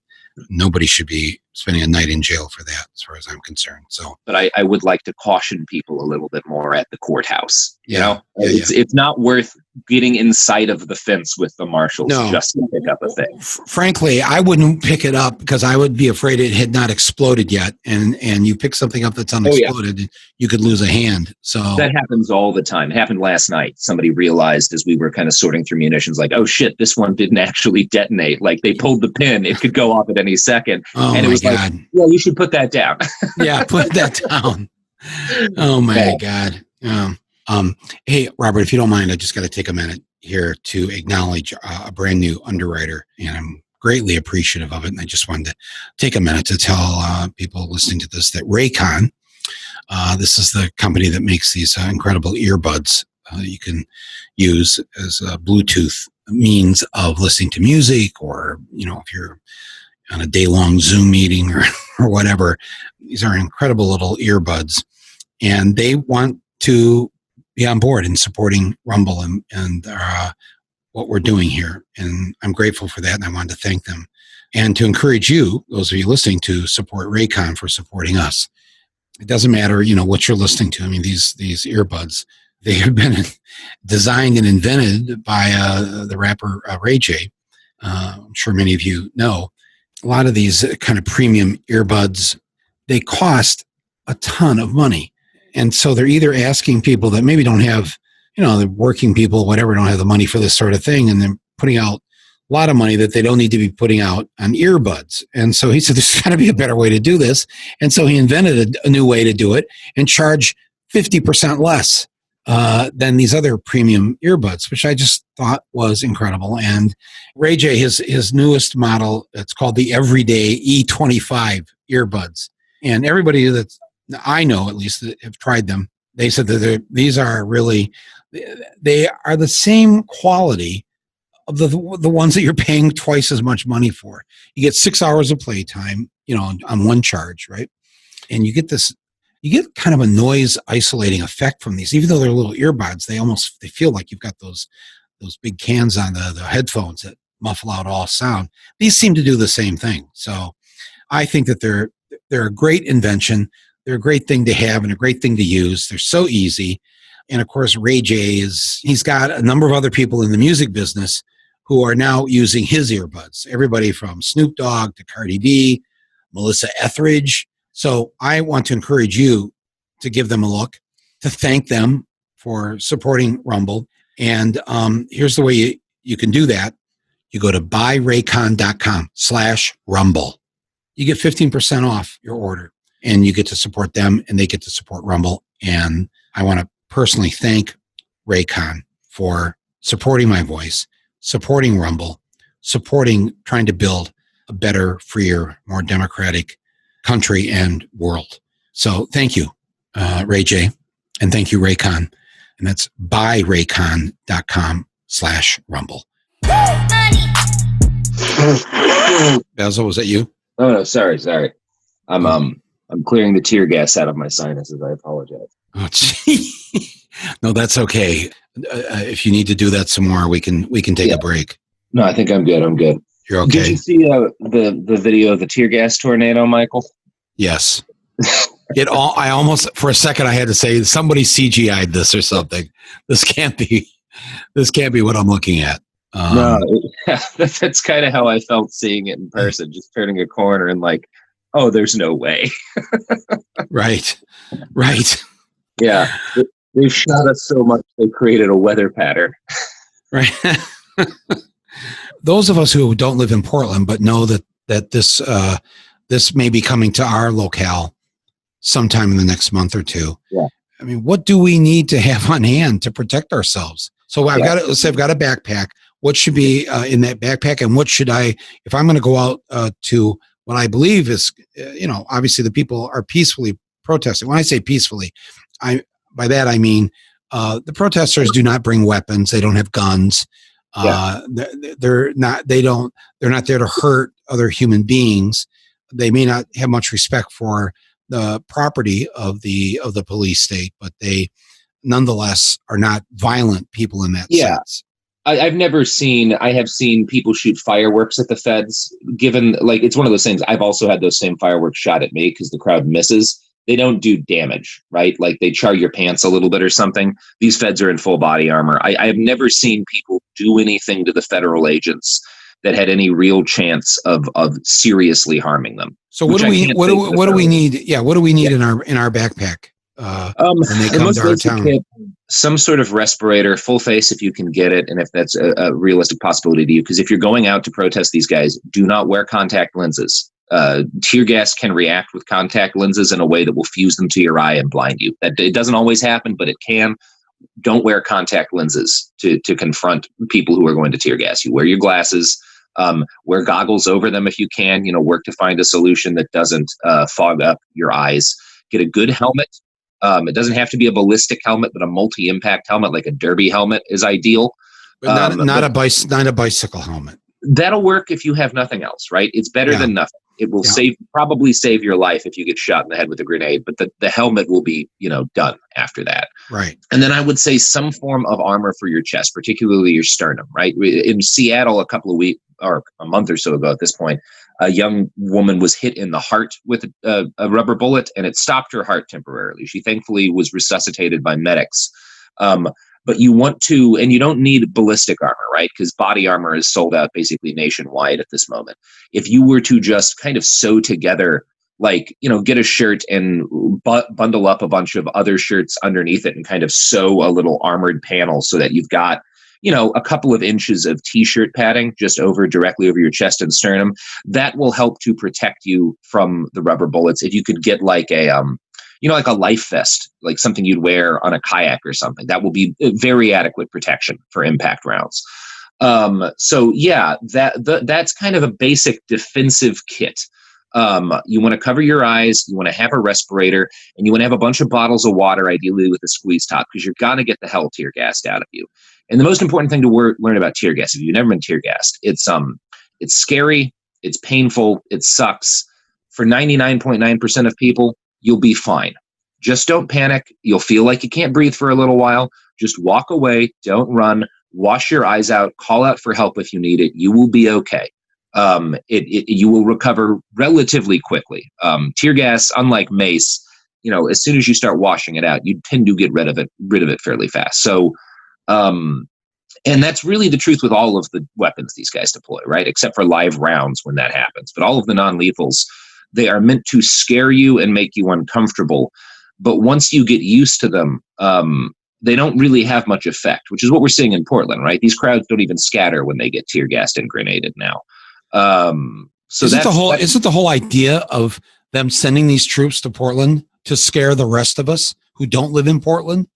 Nobody should be spending a night in jail for that, as far as I'm concerned. So, but I would like to caution people a little bit more at the courthouse. It's not worth getting inside of the fence with the marshals just to pick up a thing. Frankly, I wouldn't pick it up because I would be afraid it had not exploded yet. And you pick something up that's unexploded, you could lose a hand. So that happens all the time. It happened last night. Somebody realized as we were kind of sorting through munitions, like, oh shit, this one didn't actually detonate. Like they pulled the pin; it could go off at any second. Oh and it was God. Like, well, you should put that down. Yeah, put that down. Oh my God. Hey, Robert, if you don't mind, I just got to take a minute here to acknowledge a brand new underwriter, and I'm greatly appreciative of it. And I just wanted to take a minute to tell people listening to this that Raycon, this is the company that makes these incredible earbuds you can use as a Bluetooth means of listening to music, or, if you're on a day-long Zoom meeting or whatever. These are incredible little earbuds, and they want to be on board in supporting Rumble and what we're doing here. And I'm grateful for that, and I wanted to thank them. And to encourage you, those of you listening, to support Raycon for supporting us. It doesn't matter, what you're listening to. I mean, these earbuds, they have been designed and invented by the rapper Ray J. I'm sure many of you know. A lot of these kind of premium earbuds, they cost a ton of money. And so they're either asking people that maybe don't have, the working people, whatever, don't have the money for this sort of thing, and then putting out lot of money that they don't need to be putting out on earbuds. And so he said, there's got to be a better way to do this. And so he invented a new way to do it and charge 50% less than these other premium earbuds, which I just thought was incredible. And Ray J, his newest model, it's called the Everyday E25 earbuds. And everybody that I know, at least, that have tried them, they said that these are really, they are the same quality of the ones that you're paying twice as much money for. You get 6 hours of playtime, on one charge, right? And you get kind of a noise isolating effect from these. Even though they're little earbuds, they feel like you've got those big cans on the headphones that muffle out all sound. These seem to do the same thing. So I think that they're a great invention. They're a great thing to have and a great thing to use. They're so easy. And of course, Ray J he's got a number of other people in the music business who are now using his earbuds. Everybody from Snoop Dogg to Cardi B, Melissa Etheridge. So I want to encourage you to give them a look, to thank them for supporting Rumble. And here's the way you can do that. You go to buyraycon.com/Rumble. You get 15% off your order, and you get to support them, and they get to support Rumble. And I want to personally thank Raycon for supporting my voice, supporting Rumble, supporting trying to build a better, freer, more democratic country and world. So thank you, Ray J, and thank you, Raycon. And that's buyraycon.com/Rumble. Basil, was that you? Oh no, sorry. I'm clearing the tear gas out of my sinuses. I apologize. Oh, gee. No, that's okay. If you need to do that some more, we can take a break. No, I think I'm good. You're okay. Did you see the video of the tear gas tornado, Michael? Yes. I almost, for a second, I had to say somebody CGI'd this or something. This can't be what I'm looking at. No, that's kind of how I felt seeing it in person, just turning a corner and like, oh, there's no way. Right. Yeah. They've shot us so much, they created a weather pattern. Right. Those of us who don't live in Portland, but know that this may be coming to our locale sometime in the next month or two. Yeah. I mean, what do we need to have on hand to protect ourselves? So I've got a backpack. What should be in that backpack, and what should if I'm going to go out to what I believe is, obviously the people are peacefully protesting. When I say peacefully, by that I mean the protesters do not bring weapons. They don't have guns. They're not there to hurt other human beings. They may not have much respect for the property of the police state, but they nonetheless are not violent people in that sense. I have seen people shoot fireworks at the feds, given like it's one of those things. I've also had those same fireworks shot at me because the crowd misses. They don't do damage, right? Like they char your pants a little bit or something. These feds are in full body armor. I have never seen people do anything to the federal agents that had any real chance of seriously harming them. So what do we need? Yeah, what do we need in our backpack when they come to our town? Some sort of respirator, full face if you can get it, and if that's a realistic possibility to you. Because if you're going out to protest these guys, do not wear contact lenses. Tear gas can react with contact lenses in a way that will fuse them to your eye and blind you. That it doesn't always happen, but it can. Don't wear contact lenses to confront people who are going to tear gas you. Wear your glasses. Wear goggles over them if you can. Work to find a solution that doesn't fog up your eyes. Get a good helmet. It doesn't have to be a ballistic helmet, but a multi-impact helmet, like a derby helmet, is ideal. But not a bicycle helmet. That'll work if you have nothing else, right? It's better than nothing. It will probably save your life if you get shot in the head with a grenade, but the helmet will be, done after that. Right. And then I would say some form of armor for your chest, particularly your sternum, right? In Seattle a couple of weeks or a month or so ago at this point, a young woman was hit in the heart with a rubber bullet, and it stopped her heart temporarily. She thankfully was resuscitated by medics. But you want to, and you don't need ballistic armor, right? Because body armor is sold out basically nationwide at this moment. If you were to just kind of sew together, like, get a shirt and bundle up a bunch of other shirts underneath it and kind of sew a little armored panel so that you've got, a couple of inches of t-shirt padding just directly over your chest and sternum. That will help to protect you from the rubber bullets. If you could get like like a life vest, like something you'd wear on a kayak or something, that will be very adequate protection for impact rounds. So yeah, that's kind of a basic defensive kit. You want to cover your eyes, you want to have a respirator, and you want to have a bunch of bottles of water, ideally with a squeeze top, because you're going to get the hell tear gassed out of you. And the most important thing to learn about tear gas, if you've never been tear gassed, it's scary, it's painful, it sucks. For 99.9% of people, you'll be fine. Just don't panic. You'll feel like you can't breathe for a little while. Just walk away, don't run, wash your eyes out, call out for help if you need it. You will be okay. You will recover relatively quickly. Tear gas, unlike mace, as soon as you start washing it out, you tend to get rid of it fairly fast. So, and that's really the truth with all of the weapons these guys deploy, right? Except for live rounds when that happens. But all of the non-lethals, they are meant to scare you and make you uncomfortable. But once you get used to them, they don't really have much effect, which is what we're seeing in Portland, right? These crowds don't even scatter when they get tear gassed and grenaded now. So isn't the whole idea of them sending these troops to Portland to scare the rest of us who don't live in Portland?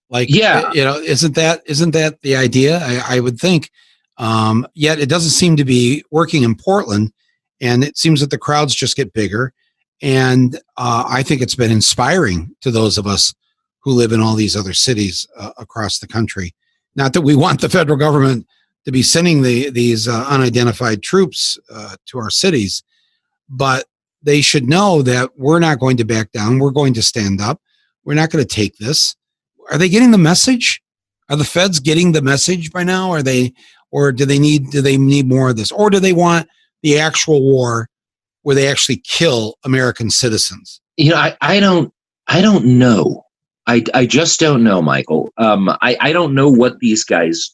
Like, yeah, isn't that the idea? I would think. Yet it doesn't seem to be working in Portland, and it seems that the crowds just get bigger. And I think it's been inspiring to those of us who live in all these other cities across the country. Not that we want the federal government to be sending these unidentified troops to our cities, but they should know that we're not going to back down. We're going to stand up. We're not going to take this. Are they getting the message? Are the feds getting the message by now? Or do they need more of this? Or do they want the actual war where they actually kill American citizens? I don't know. I just don't know, Michael. I don't know what these guys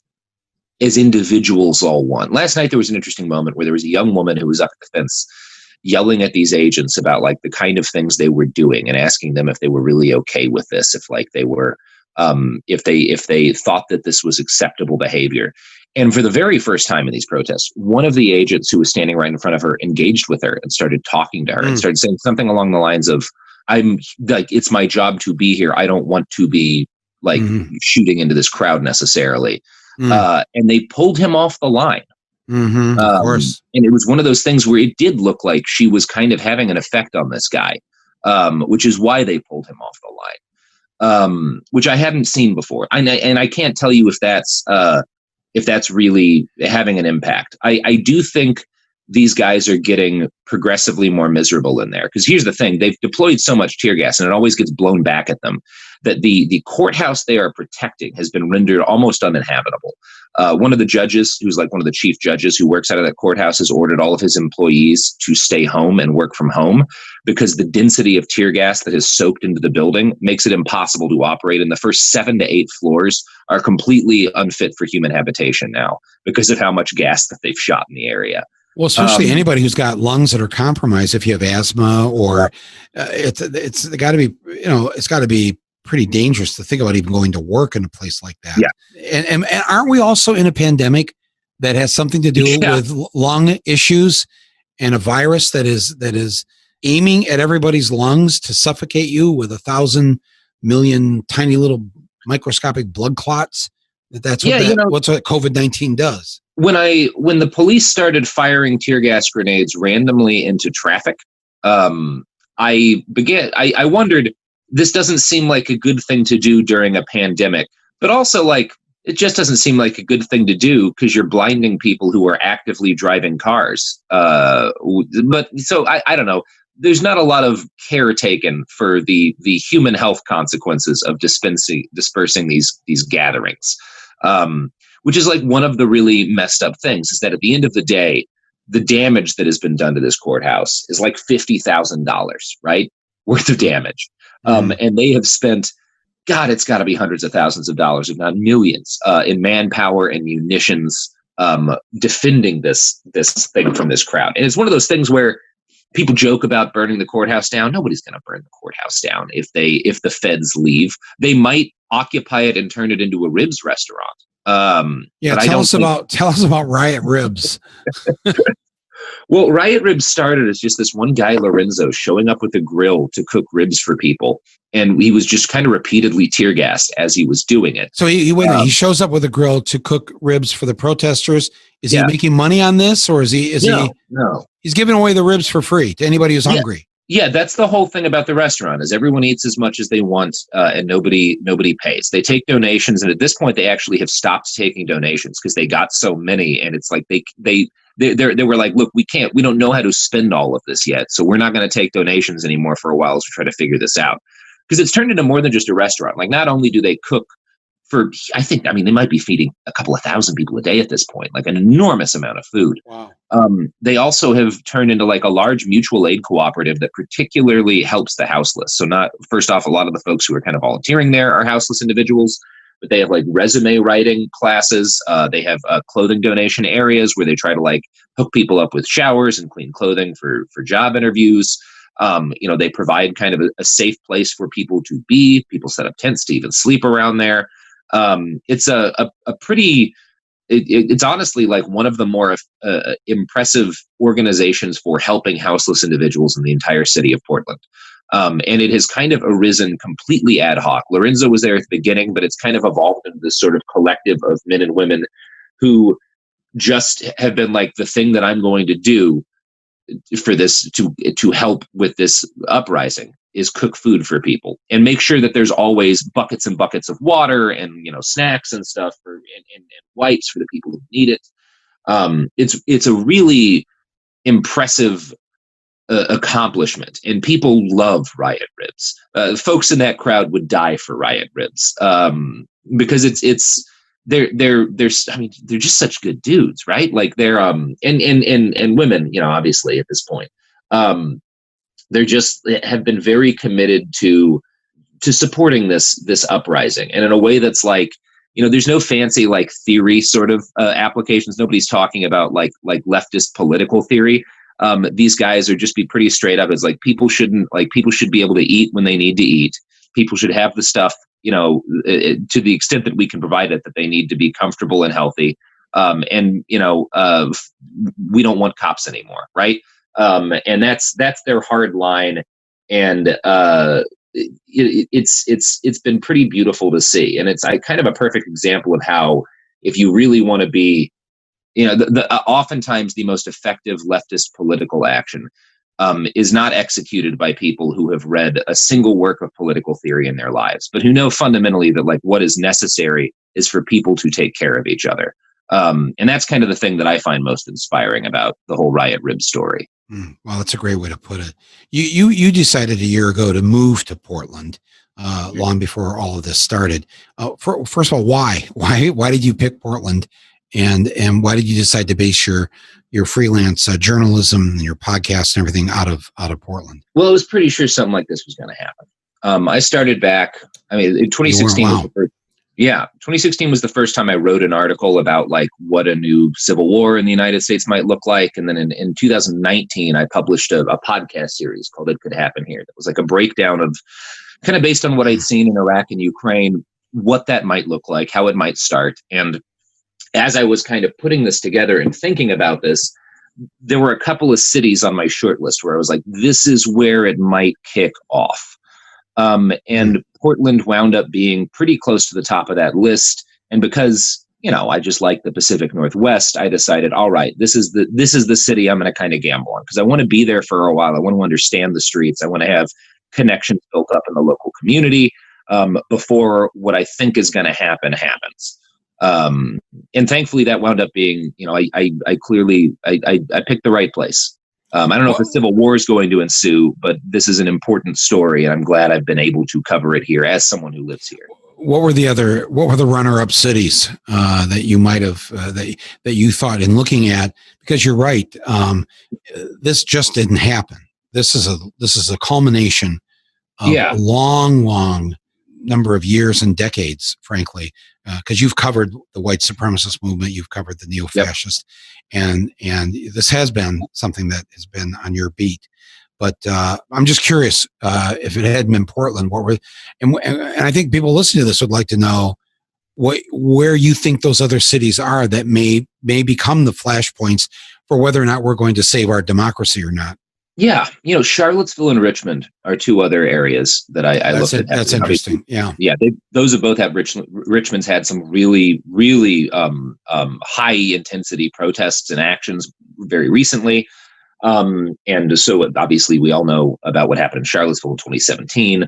as individuals all want. Last night, there was an interesting moment where there was a young woman who was up at the fence yelling at these agents about like the kind of things they were doing and asking them if they were really okay with this, if like they were, if they thought that this was acceptable behavior. And for the very first time in these protests, one of the agents who was standing right in front of her engaged with her and started talking to her and started saying something along the lines of, I'm like, it's my job to be here. I don't want to be like shooting into this crowd necessarily. And they pulled him off the line. Of course. And it was one of those things where it did look like she was kind of having an effect on this guy, which is why they pulled him off the line, which I hadn't seen before. And I can't tell you if that's really having an impact. I do think these guys are getting progressively more miserable in there. Because here's the thing, they've deployed so much tear gas and it always gets blown back at them that the courthouse they are protecting has been rendered almost uninhabitable. One of the judges, who's like one of the chief judges who works out of that courthouse, has ordered all of his employees to stay home and work from home because the density of tear gas that has soaked into the building makes it impossible to operate. And the first 7 to 8 floors are completely unfit for human habitation now because of how much gas that they've shot in the area. Well, especially anybody who's got lungs that are compromised, if you have asthma or it's got to be, it's got to be pretty dangerous to think about even going to work in a place like that. Yeah. And aren't we also in a pandemic that has something to do with lung issues and a virus that is aiming at everybody's lungs to suffocate you with 1,000 million tiny little microscopic blood clots? That's what what COVID-19 does. When the police started firing tear gas grenades randomly into traffic, I wondered, this doesn't seem like a good thing to do during a pandemic, but also like, it just doesn't seem like a good thing to do because you're blinding people who are actively driving cars. But so I don't know. There's not a lot of care taken for the human health consequences of dispersing these gatherings. Which is like one of the really messed up things is that at the end of the day, the damage that has been done to this courthouse is like $50,000, right? Worth of damage. And they have spent, God, it's got to be hundreds of thousands of dollars, if not millions, in manpower and munitions, defending this thing from this crowd. And it's one of those things where people joke about burning the courthouse down. Nobody's going to burn the courthouse down if the feds leave. They might occupy it and turn it into a ribs restaurant. Yeah, but tell us about Riot Ribs. Well, Riot Ribs started as just this one guy, Lorenzo, showing up with a grill to cook ribs for people. And he was just kind of repeatedly tear gassed as he was doing it. So he shows up with a grill to cook ribs for the protesters. Is he making money on this, or No. He's giving away the ribs for free to anybody who's hungry? Yeah, that's the whole thing about the restaurant is everyone eats as much as they want, and nobody pays. They take donations, and at this point, they actually have stopped taking donations because they got so many, and it's like they were like, look, we don't know how to spend all of this yet, so we're not going to take donations anymore for a while as we try to figure this out, because it's turned into more than just a restaurant. Like, not only do they cook for, they might be feeding a couple of thousand people a day at this point, like an enormous amount of food. Wow. They also have turned into like a large mutual aid cooperative that particularly helps the houseless. So first off, a lot of the folks who are kind of volunteering there are houseless individuals, but they have like resume writing classes. They have clothing donation areas where they try to like hook people up with showers and clean clothing for job interviews. They provide kind of a safe place for people to be. People set up tents to even sleep around there. It's it's honestly like one of the more impressive organizations for helping houseless individuals in the entire city of Portland. And it has kind of arisen completely ad hoc. Lorenzo was there at the beginning, but it's kind of evolved into this sort of collective of men and women who just have been like, the thing that I'm going to do for this to help with this uprising is cook food for people and make sure that there's always buckets and buckets of water and snacks and stuff and wipes for the people who need it. It's a really impressive accomplishment, and people love Riot Ribs. Folks in that crowd would die for Riot Ribs because they're just such good dudes, right? Like they're and women, obviously at this point. They're just have been very committed to supporting this uprising, and in a way that's like, there's no fancy like theory sort of applications. Nobody's talking about like leftist political theory. These guys are just be pretty straight up. It's like people should be able to eat when they need to eat. People should have the stuff, to the extent that we can provide it, that they need to be comfortable and healthy. We don't want cops anymore, right? And that's their hard line, and it's been pretty beautiful to see, and it's kind of a perfect example of how, if you really want to be, oftentimes the most effective leftist political action is not executed by people who have read a single work of political theory in their lives, but who know fundamentally that like what is necessary is for people to take care of each other. And that's kind of the thing that I find most inspiring about the whole Riot Rib story. Well, that's a great way to put it. You decided a year ago to move to Portland, long before all of this started. First of all, why did you pick Portland, and why did you decide to base your freelance journalism and your podcast and everything out of Portland? Well, I was pretty sure something like this was going to happen. I started back. In 2016. Wow. Was the first, 2016 was the first time I wrote an article about like what a new civil war in the United States might look like. And then in 2019, I published a podcast series called It Could Happen Here. That was like a breakdown of kind of based on what I'd seen in Iraq and Ukraine, what that might look like, how it might start. And as I was kind of putting this together and thinking about this, there were a couple of cities on my short list where I was like, this is where it might kick off. And Portland wound up being pretty close to the top of that list. And because, I just like the Pacific Northwest, I decided, all right, this is the city I'm going to kind of gamble on, because I want to be there for a while. I want to understand the streets. I want to have connections built up in the local community before what I think is going to happen happens. And thankfully that wound up being, I picked the right place. I don't know if a civil war is going to ensue, but this is an important story, and I'm glad I've been able to cover it here as someone who lives here. What were the runner-up cities that you might have that you thought in looking at? Because you're right, this just didn't happen. This is a culmination of a long number of years and decades, frankly, because you've covered the white supremacist movement, you've covered the neo-fascist, and this has been something that has been on your beat. But I'm just curious, if it had been Portland, and I think people listening to this would like to know, where you think those other cities are that may become the flashpoints for whether or not we're going to save our democracy or not. Yeah, Charlottesville and Richmond are two other areas that I looked at. That's interesting. Yeah, those have both had Richmond's had some really, really high intensity protests and actions very recently, and so obviously we all know about what happened in Charlottesville in 2017.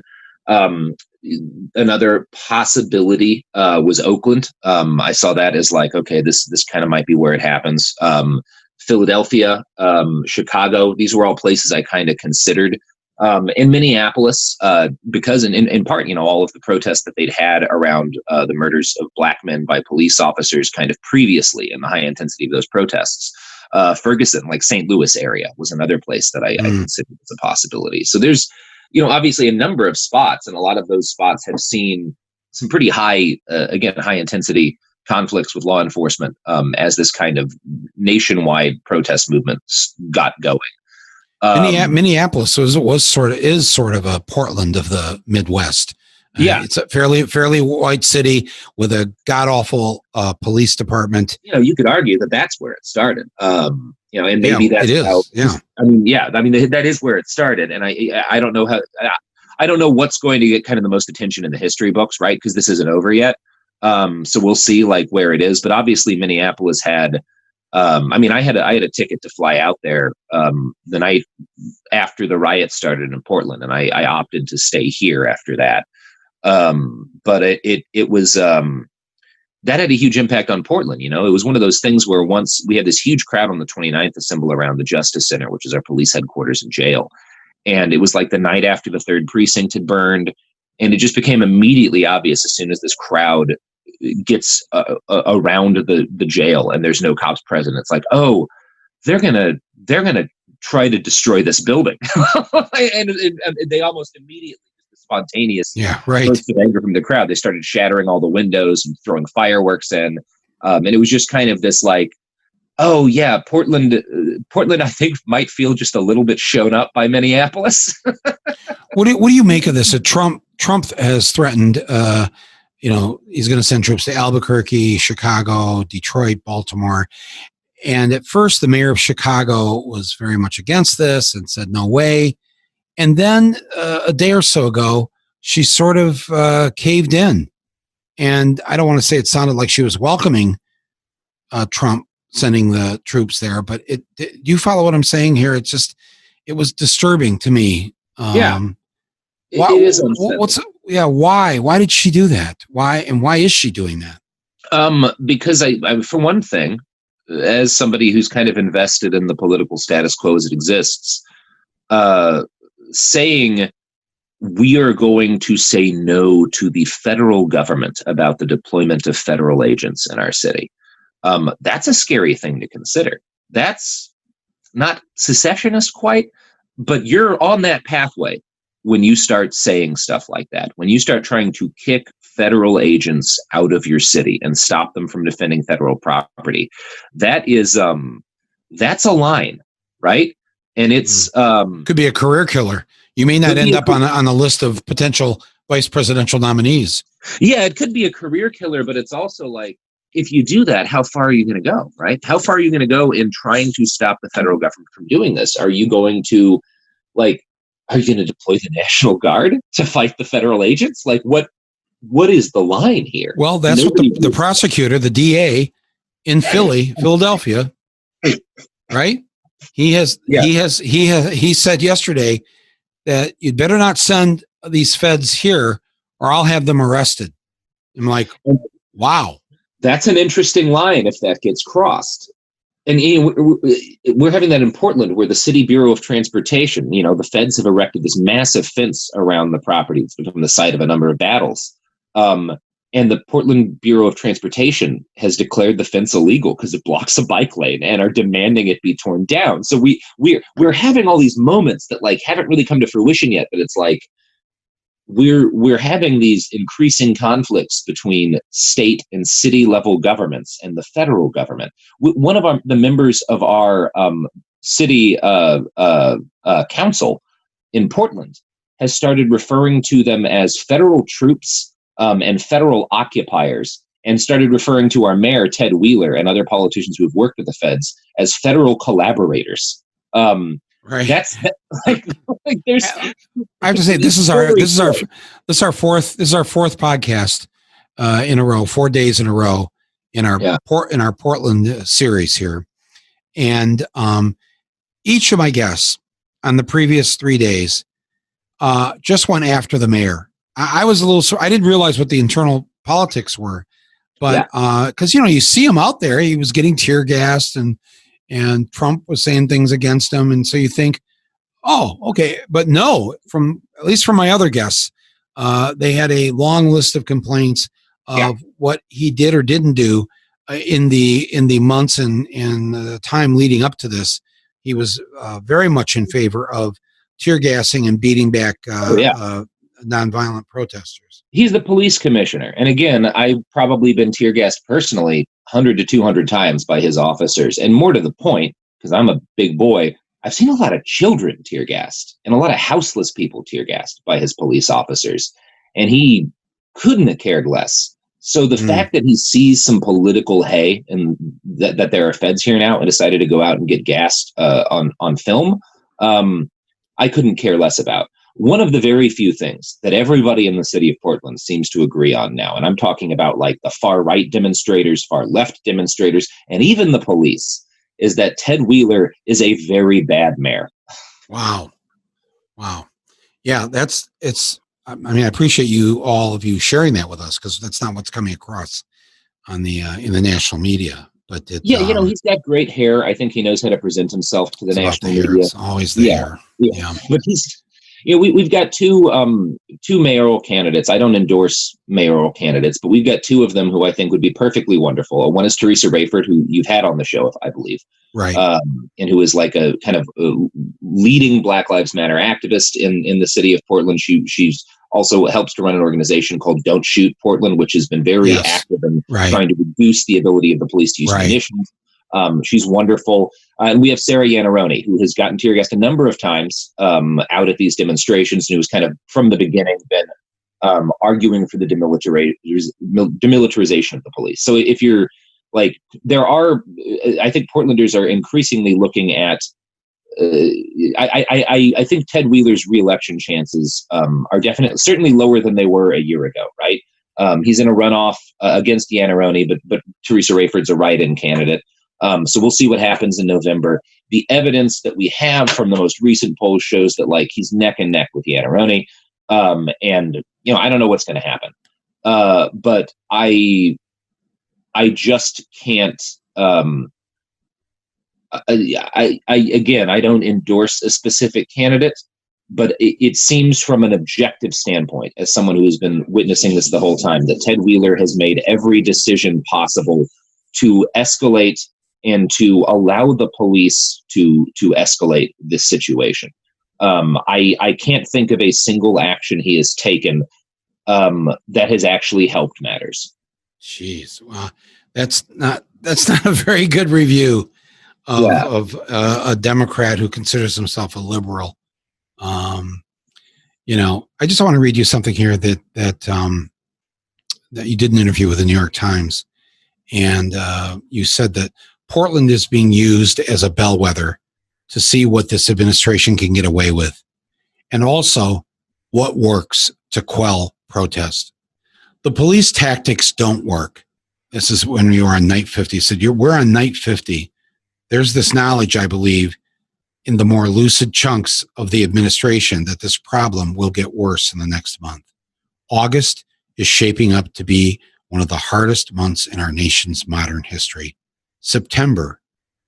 Another possibility was Oakland. I saw that as like, okay, this kind of might be where it happens. Philadelphia, Chicago, these were all places I kind of considered. In Minneapolis, because in part, all of the protests that they'd had around the murders of Black men by police officers kind of previously and the high intensity of those protests. Ferguson, like St. Louis area, was another place that I considered as a possibility. So there's, obviously a number of spots, and a lot of those spots have seen some pretty high, high intensity conflicts with law enforcement as this kind of nationwide protest movement got going. Minneapolis is sort of a Portland of the Midwest. It's a fairly white city with a god awful police department. You could argue that that's where it started. And maybe that's it is. How, yeah. That is where it started, and I don't know I don't know what's going to get kind of the most attention in the history books, right? Because this isn't over yet. So we'll see like where it is, but obviously Minneapolis had, I had a ticket to fly out there, the night after the riots started in Portland, and I opted to stay here after that. But it was, that had a huge impact on Portland. It was one of those things where once we had this huge crowd on the 29th assemble around the Justice Center, which is our police headquarters and jail. And it was like the night after the 3rd precinct had burned. And it just became immediately obvious as soon as this crowd gets around the jail and there's no cops present. It's like, oh, they're gonna try to destroy this building, and they almost immediately, spontaneous burst of anger from the crowd. They started shattering all the windows and throwing fireworks in, and it was just kind of this like, oh yeah, Portland, I think might feel just a little bit shown up by Minneapolis. What do you make of this? Trump has threatened. He's going to send troops to Albuquerque, Chicago, Detroit, Baltimore. And at first, the mayor of Chicago was very much against this and said, no way. And then a day or so ago, she sort of caved in. And I don't want to say it sounded like she was welcoming Trump sending the troops there, but do you follow what I'm saying here? It was disturbing to me. It is unsettling. Why did she do that? Why is she doing that? Because I for one thing, as somebody who's kind of invested in the political status quo as it exists, saying we are going to say no to the federal government about the deployment of federal agents in our city, that's a scary thing to consider. That's not secessionist quite, but you're on that pathway when you start saying stuff like that, when you start trying to kick federal agents out of your city and stop them from defending federal property. That is, that's a line, right? And it's could be a career killer. You may not end up on a list of potential vice presidential nominees. Yeah, it could be a career killer, but it's also like, if you do that, how far are you going to go, right? How far are you going to go in trying to stop the federal government from doing this? Are you going to, are you going to deploy the National Guard to fight the federal agents? Like, what is the line here? Well, that's what the prosecutor, the DA in Philadelphia, right? He said yesterday that you'd better not send these feds here or I'll have them arrested. I'm like, wow. That's an interesting line if that gets crossed. And we're having that in Portland, where the City Bureau of Transportation, the feds have erected this massive fence around the property. It's become the site of a number of battles. And the Portland Bureau of Transportation has declared the fence illegal because it blocks a bike lane and are demanding it be torn down. So we're having all these moments that haven't really come to fruition yet, but it's like we're having these increasing conflicts between state and city level governments and the federal government. One of the members of our city council in Portland has started referring to them as federal troops and federal occupiers and started referring to our mayor, Ted Wheeler, and other politicians who have worked with the feds as federal collaborators. Right. That's like there's. I have to say this is our fourth podcast in a row, 4 days in a row in our Portland series here, and each of my guests on the previous 3 days just went after the mayor. I was a little. I didn't realize what the internal politics were, but because you see him out there, he was getting tear gassed and Trump was saying things against him, and so you think, oh, okay, but no. At least from my other guests, they had a long list of complaints of what he did or didn't do in the months and the time leading up to this. He was very much in favor of tear gassing and beating back nonviolent protesters. He's the police commissioner. And again, I've probably been tear gassed personally 100 to 200 times by his officers. And more to the point, because I'm a big boy, I've seen a lot of children tear gassed and a lot of houseless people tear gassed by his police officers. And he couldn't have cared less. So the fact that he sees some political hay and that there are feds here now and decided to go out and get gassed on film, I couldn't care less about. One of the very few things that everybody in the city of Portland seems to agree on now, and I'm talking about like the far right demonstrators, far left demonstrators, and even the police, is that Ted Wheeler is a very bad mayor. Wow. Yeah, I appreciate all of you sharing that with us, because that's not what's coming across on the in the national media. But he's got great hair. I think he knows how to present himself to the national media. It's always the hair. Yeah. But we've got two mayoral candidates. I don't endorse mayoral candidates, but we've got two of them who I think would be perfectly wonderful. One is Theresa Rayford, who you've had on the show, I believe. Right. And who is like a kind of leading Black Lives Matter activist in the city of Portland. She's also helps to run an organization called Don't Shoot Portland, which has been very active in trying to reduce the ability of the police to use munitions. She's wonderful. And we have Sarah Iannarone, who has gotten tear gassed a number of times out at these demonstrations, and who's kind of from the beginning been arguing for the demilitarization of the police. So if you're like, I think Portlanders are increasingly looking at, I think Ted Wheeler's reelection chances are certainly lower than they were a year ago, right? He's in a runoff against Iannarone, but Theresa Rayford's a write-in candidate. So we'll see what happens in November. The evidence that we have from the most recent polls shows that like he's neck and neck with Iannarone. And I don't know what's going to happen. But I just can't. I don't endorse a specific candidate, but it seems from an objective standpoint, as someone who has been witnessing this the whole time, that Ted Wheeler has made every decision possible to escalate and to allow the police to escalate this situation. I can't think of a single action he has taken that has actually helped matters. Jeez, wow, that's not a very good review of a Democrat who considers himself a liberal. I just want to read you something here that you did an interview with the New York Times, and you said that Portland is being used as a bellwether to see what this administration can get away with, and also what works to quell protest. The police tactics don't work. This is when we were on night 50. He said, we're on night 50. There's this knowledge, I believe, in the more lucid chunks of the administration that this problem will get worse in the next month. August is shaping up to be one of the hardest months in our nation's modern history. September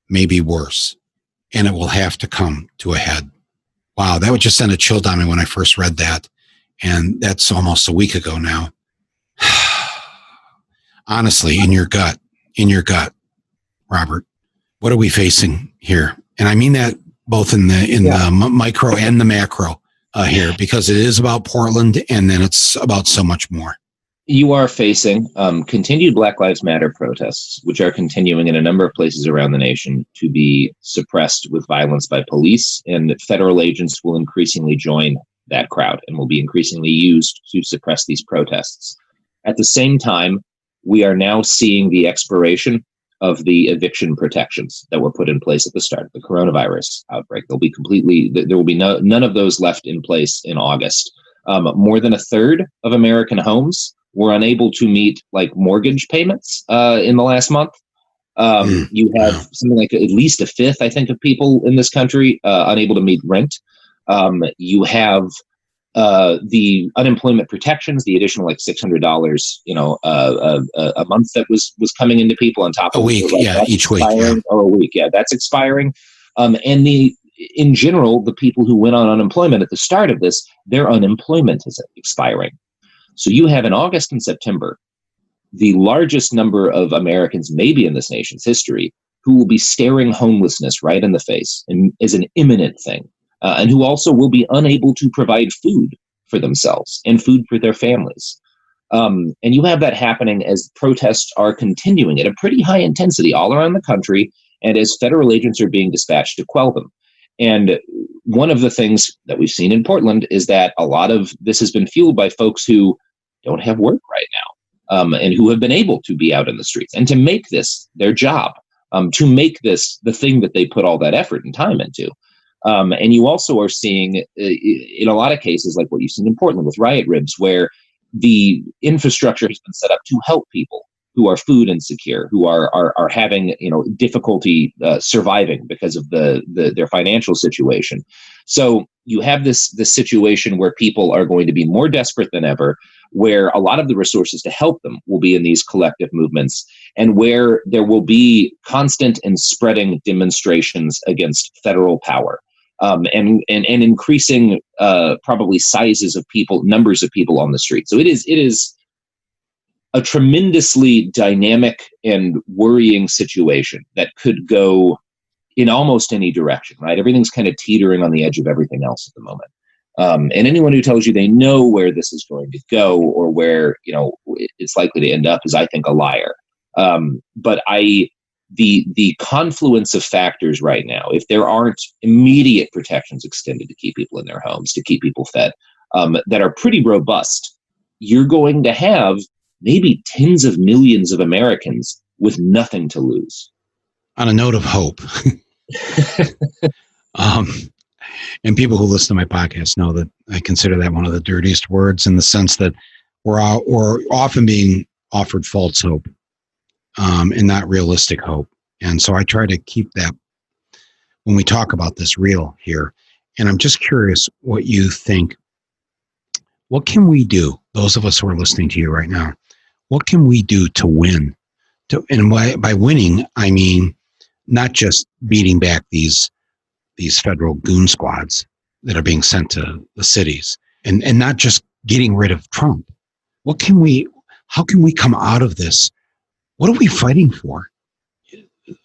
may be worse, and it will have to come to a head. Wow, that would just send a chill down me when I first read that. And that's almost a week ago now. Honestly, in your gut, Robert, what are we facing here? And I mean that both in the micro and the macro here, because it is about Portland, and then it's about so much more. You are facing continued Black Lives Matter protests, which are continuing in a number of places around the nation to be suppressed with violence by police, and federal agents will increasingly join that crowd and will be increasingly used to suppress these protests. At the same time, we are now seeing the expiration of the eviction protections that were put in place at the start of the coronavirus outbreak. There will be none of those left in place in August. More than a third of American homes were unable to meet like mortgage payments in the last month. You have something like at least a fifth, I think, of people in this country unable to meet rent. You have the unemployment protections, the additional like $600, a month that was coming into people on top of a week, each week, or a week, that's expiring. And in general, the people who went on unemployment at the start of this, their unemployment is expiring. So you have in August and September the largest number of Americans, maybe in this nation's history, who will be staring homelessness right in the face and is an imminent thing, and who also will be unable to provide food for themselves and food for their families. And you have that happening as protests are continuing at a pretty high intensity all around the country, and as federal agents are being dispatched to quell them. And one of the things that we've seen in Portland is that a lot of this has been fueled by folks who don't have work right now. And who have been able to be out in the streets and to make this their job, to make this the thing that they put all that effort and time into. And you also are seeing in a lot of cases, like what you've seen in Portland with Riot Ribs, where the infrastructure has been set up to help people who are food insecure, who are having difficulty surviving because of their financial situation. So you have this situation where people are going to be more desperate than ever, where a lot of the resources to help them will be in these collective movements, and where there will be constant and spreading demonstrations against federal power, and increasing probably sizes of people, numbers of people on the street. So it is a tremendously dynamic and worrying situation that could go in almost any direction, right? Everything's kind of teetering on the edge of everything else at the moment. And anyone who tells you they know where this is going to go or where it's likely to end up is, I think, a liar. But the confluence of factors right now, if there aren't immediate protections extended to keep people in their homes, to keep people fed, that are pretty robust, you're going to have maybe tens of millions of Americans with nothing to lose. On a note of hope, and people who listen to my podcast know that I consider that one of the dirtiest words, in the sense that we're often being offered false hope, and not realistic hope. And so I try to keep that when we talk about this real here. And I'm just curious what you think. What can we do, those of us who are listening to you right now, what can we do to win? And by winning, I mean not just beating back these federal goon squads that are being sent to the cities, and not just getting rid of Trump. How can we come out of this? What are we fighting for?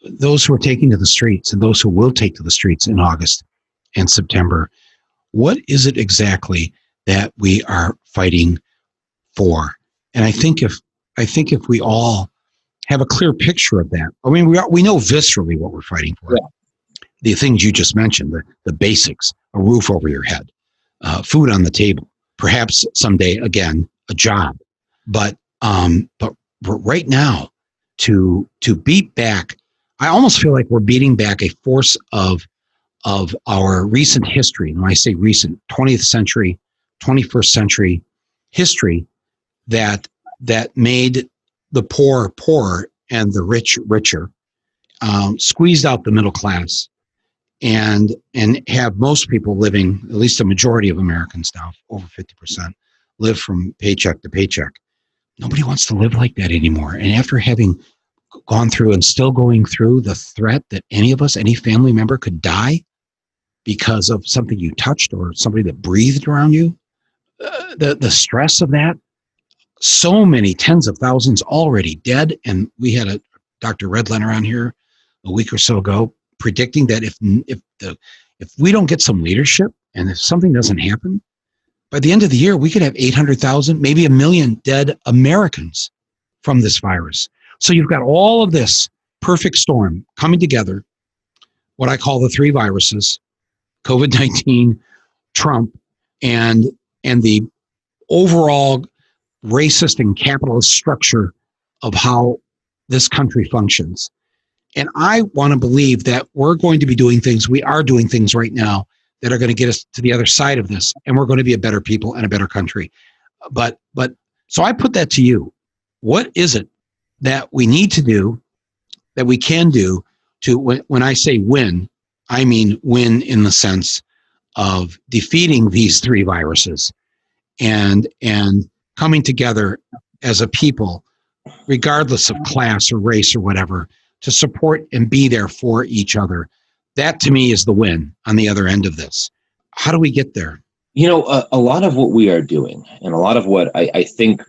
Those who are taking to the streets and those who will take to the streets in August and September, what is it exactly that we are fighting for? And I think if we all have a clear picture of that, I mean, we know viscerally what we're fighting for. Yeah. The things you just mentioned, the basics: a roof over your head, food on the table, perhaps someday again a job. But right now, to beat back, I almost feel like we're beating back a force of our recent history. And when I say recent, 20th century, 21st century history, that made the poor poorer and the rich richer, squeezed out the middle class, and have most people living, at least a majority of Americans now, over 50%, live from paycheck to paycheck. Nobody wants to live like that anymore. And after having gone through and still going through the threat that any of us, any family member could die because of something you touched or somebody that breathed around you, the stress of that, so many tens of thousands already dead. And we had a Dr. Redlener on here a week or so ago predicting that if we don't get some leadership and if something doesn't happen, by the end of the year, we could have 800,000, maybe 1 million dead Americans from this virus. So you've got all of this perfect storm coming together, what I call the three viruses: COVID-19, Trump, and the overall racist and capitalist structure of how this country functions. And I want to believe that we're going to be doing things, we are doing things right now that are going to get us to the other side of this, and we're going to be a better people and a better country. But so I put that to you. What is it that we need to do, that we can do to, when I say win, I mean win in the sense of defeating these three viruses and coming together as a people, regardless of class or race or whatever, to support and be there for each other. That to me is the win on the other end of this. How do we get there? A lot of what we are doing, and a lot of what I think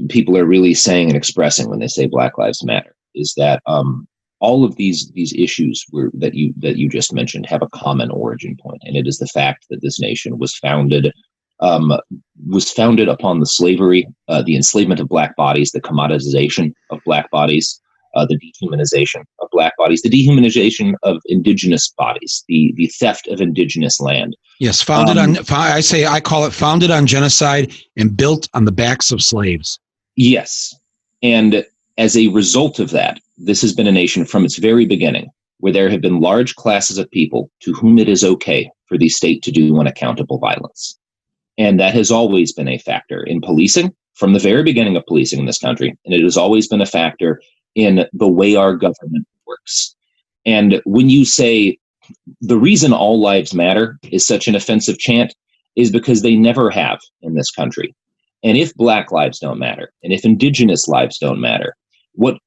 people are really saying and expressing when they say Black Lives Matter, is that all of these issues that you just mentioned have a common origin point, and it is the fact that this nation was founded upon the slavery, the enslavement of Black bodies, the commoditization of Black bodies, the dehumanization of Black bodies, the dehumanization of Indigenous bodies, the theft of Indigenous land. Yes, I call it founded on genocide and built on the backs of slaves. Yes. And as a result of that, this has been a nation from its very beginning where there have been large classes of people to whom it is okay for the state to do unaccountable violence. And that has always been a factor in policing from the very beginning of policing in this country. And it has always been a factor in the way our government works. And when you say the reason all lives matter is such an offensive chant is because they never have in this country. And if Black lives don't matter, and if Indigenous lives don't matter, one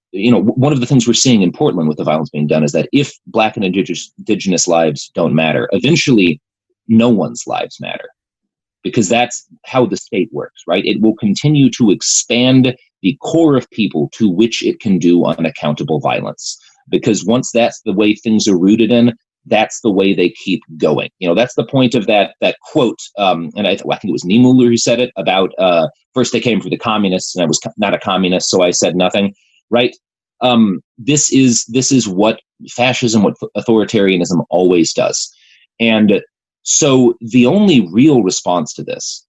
of the things we're seeing in Portland with the violence being done is that if Black and Indigenous lives don't matter, eventually no one's lives matter, because that's how the state works, right? It will continue to expand the core of people to which it can do unaccountable violence, because once that's the way things are rooted in, that's the way they keep going. That's the point of that quote, and I think it was Niemöller who said it, about first they came for the communists, and I was not a communist, so I said nothing, right? This is what fascism, what authoritarianism always does. And so the only real response to this,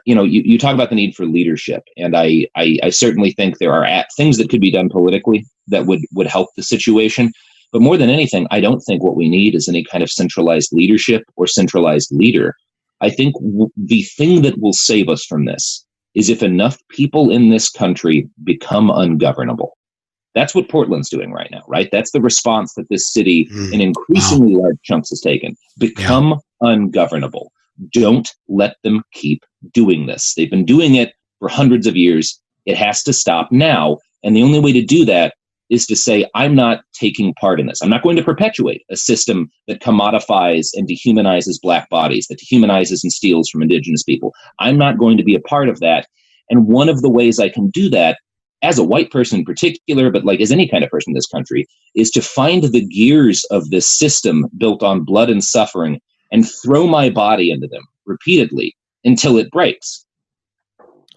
you talk about the need for leadership, and I certainly think there are things that could be done politically that would help the situation. But more than anything, I don't think what we need is any kind of centralized leadership or centralized leader. I think the thing that will save us from this is if enough people in this country become ungovernable. That's what Portland's doing right now, right? That's the response that this city in increasingly large chunks has taken. Become ungovernable. Don't let them keep doing this. They've been doing it for hundreds of years. It has to stop now. And the only way to do that is to say, I'm not taking part in this. I'm not going to perpetuate a system that commodifies and dehumanizes Black bodies, that dehumanizes and steals from Indigenous people. I'm not going to be a part of that. And one of the ways I can do that, as a white person in particular, but like as any kind of person in this country, is to find the gears of this system built on blood and suffering and throw my body into them repeatedly until it breaks.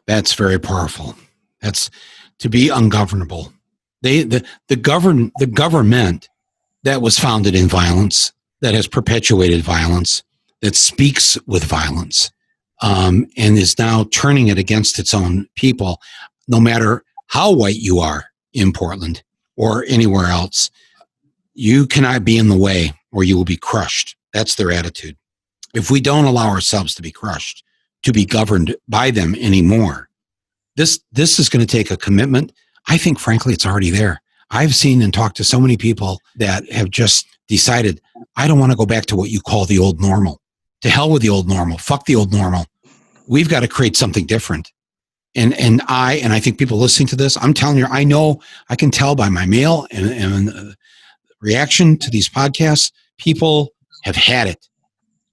That's very powerful. That's to be ungovernable. The government that was founded in violence, that has perpetuated violence, that speaks with violence, and is now turning it against its own people, no matter how white you are in Portland or anywhere else, you cannot be in the way or you will be crushed. That's their attitude. If we don't allow ourselves to be crushed, to be governed by them anymore, this is going to take a commitment. I think, frankly, it's already there. I've seen and talked to so many people that have just decided, I don't want to go back to what you call the old normal. To hell with the old normal. Fuck the old normal. We've got to create something different. And I think people listening to this, I'm telling you, I know, I can tell by my mail and reaction to these podcasts, people have had it